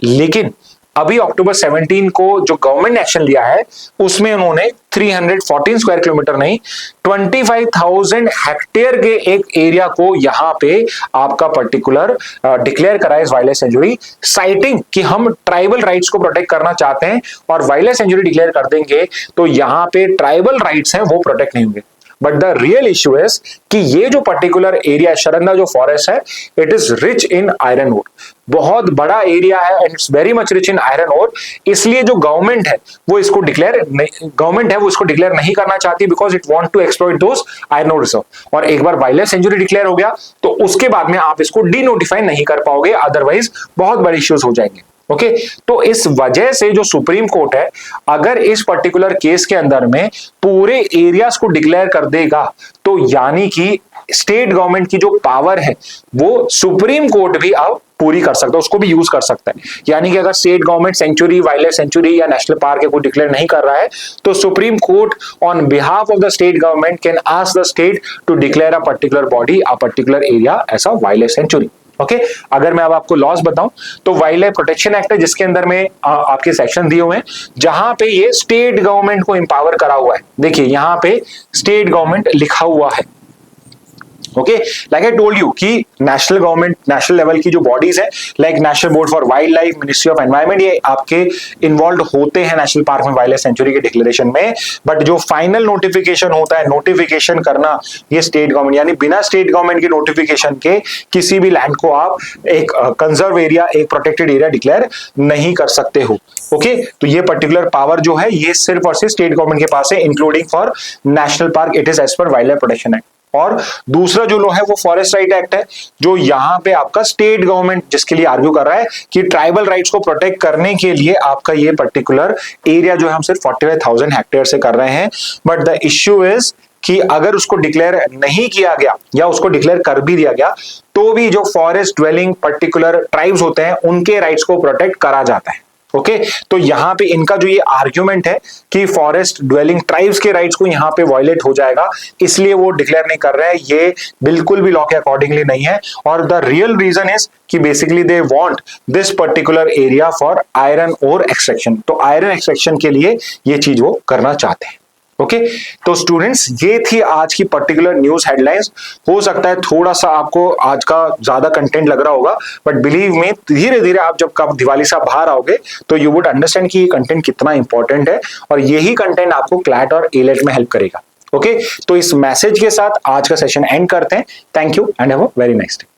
लेकिन अभी अक्टूबर 17 को जो गवर्नमेंट ने एक्शन लिया है उसमें उन्होंने 314 स्क्वायर किलोमीटर नहीं 25,000 हेक्टेयर के एक एरिया को यहां पे आपका पर्टिकुलर डिक्लेयर करा है वाइल्ड लाइफ सेंचुरी, साइटिंग कि हम ट्राइबल राइट्स को प्रोटेक्ट करना चाहते हैं और वाइल्ड लाइफ सेंचुरी डिक्लेयर कर देंगे तो यहां पे ट्राइबल राइट्स हैं वो प्रोटेक्ट नहीं होंगे। But the real issue is कि ये जो पर्टिकुलर एरिया शरंदा जो फॉरेस्ट है it is rich in iron ore, बहुत बड़ा एरिया है and it's very much rich in iron ore. इसलिए जो गवर्नमेंट है वो इसको डिक्लेयर नहीं करना चाहती because it want to exploit those iron ore reserve. और एक बार वाइल्ड लाइफ सेंचुरी डिक्लेयर हो गया तो उसके बाद में आप इसको डीनोटिफाई नहीं कर पाओगे, अदरवाइज बहुत बड़े इश्यूज हो जाएंगे। ओके, तो इस वजह से जो सुप्रीम कोर्ट है अगर इस पर्टिकुलर केस के अंदर में पूरे एरियाज को डिक्लेयर कर देगा तो यानी कि स्टेट गवर्नमेंट की जो पावर है वो सुप्रीम कोर्ट भी अब पूरी कर सकता है, उसको भी यूज कर सकता है। यानी कि अगर state government sanctuary, wild life sanctuary या नेशनल पार्क को डिक्लेयर नहीं कर रहा है तो supreme court on behalf of the state government can ask the state to declare a particular body, a particular area as a wild life sanctuary. Okay, अगर मैं अब आपको लॉस बताऊं तो वाइल्ड लाइफ प्रोटेक्शन एक्ट है जिसके अंदर में आपके सेक्शन दिए हुए हैं जहां पे ये स्टेट गवर्नमेंट को एम्पावर करा हुआ है। देखिए यहां पे स्टेट गवर्नमेंट लिखा हुआ है। Okay, like I told you कि नेशनल गवर्नमेंट, नेशनल लेवल की जो बॉडीज है like national board for wild life, ministry of environment, ये आपके इन्वॉल्व होते हैं नेशनल पार्क में वाइल्ड लाइफ सेंचुरी के डिक्लेरेशन में। बट जो फाइनल नोटिफिकेशन होता है, नोटिफिकेशन करना ये स्टेट गवर्नमेंट, यानी बिना स्टेट गवर्नमेंट के नोटिफिकेशन के किसी भी लैंड को आप एक कंजर्व एरिया, एक प्रोटेक्टेड एरिया डिक्लेयर नहीं कर सकते हो। ओके, तो ये पर्टिकुलर पावर जो है ये सिर्फ और सिर्फ स्टेट गवर्नमेंट के पास है, including for national park, it is as per wild life protection act. और दूसरा जो लॉ है वो फॉरेस्ट राइट एक्ट है जो यहां पे आपका स्टेट गवर्नमेंट जिसके लिए आर्ग्यू कर रहा है कि ट्राइबल राइट्स को प्रोटेक्ट करने के लिए आपका ये पर्टिकुलर एरिया जो है हम सिर्फ 45,000 हेक्टेयर से कर रहे हैं। बट द इश्यू इज कि अगर उसको डिक्लेयर नहीं किया गया या उसको डिक्लेयर कर भी दिया गया तो भी जो फॉरेस्ट ड्वेलिंग पर्टिकुलर ट्राइब्स होते हैं उनके राइट्स को प्रोटेक्ट करा जाता है। ओके, तो यहां पे इनका जो ये आर्ग्यूमेंट है कि फॉरेस्ट ड्वेलिंग ट्राइब्स के राइट्स को यहां पे वायलेट हो जाएगा इसलिए वो डिक्लेयर नहीं कर रहे हैं, ये बिल्कुल भी लॉ के अकॉर्डिंगली नहीं है। और द रियल रीजन इज कि basically they want this particular area for iron ore extraction, तो आयरन एक्सट्रैक्शन के लिए ये चीज वो करना चाहते हैं। ओके, तो स्टूडेंट्स ये थी आज की पर्टिकुलर न्यूज हेडलाइंस। हो सकता है थोड़ा सा आपको आज का ज्यादा कंटेंट लग रहा होगा बट बिलीव में धीरे धीरे आप जब कब दिवाली से बाहर आओगे तो यू वुड अंडरस्टैंड कि ये कंटेंट कितना इंपॉर्टेंट है और यही कंटेंट आपको क्लैट और एलेट में हेल्प करेगा। ओके, तो इस मैसेज के साथ आज का सेशन एंड करते हैं। Thank you and have a very nice day.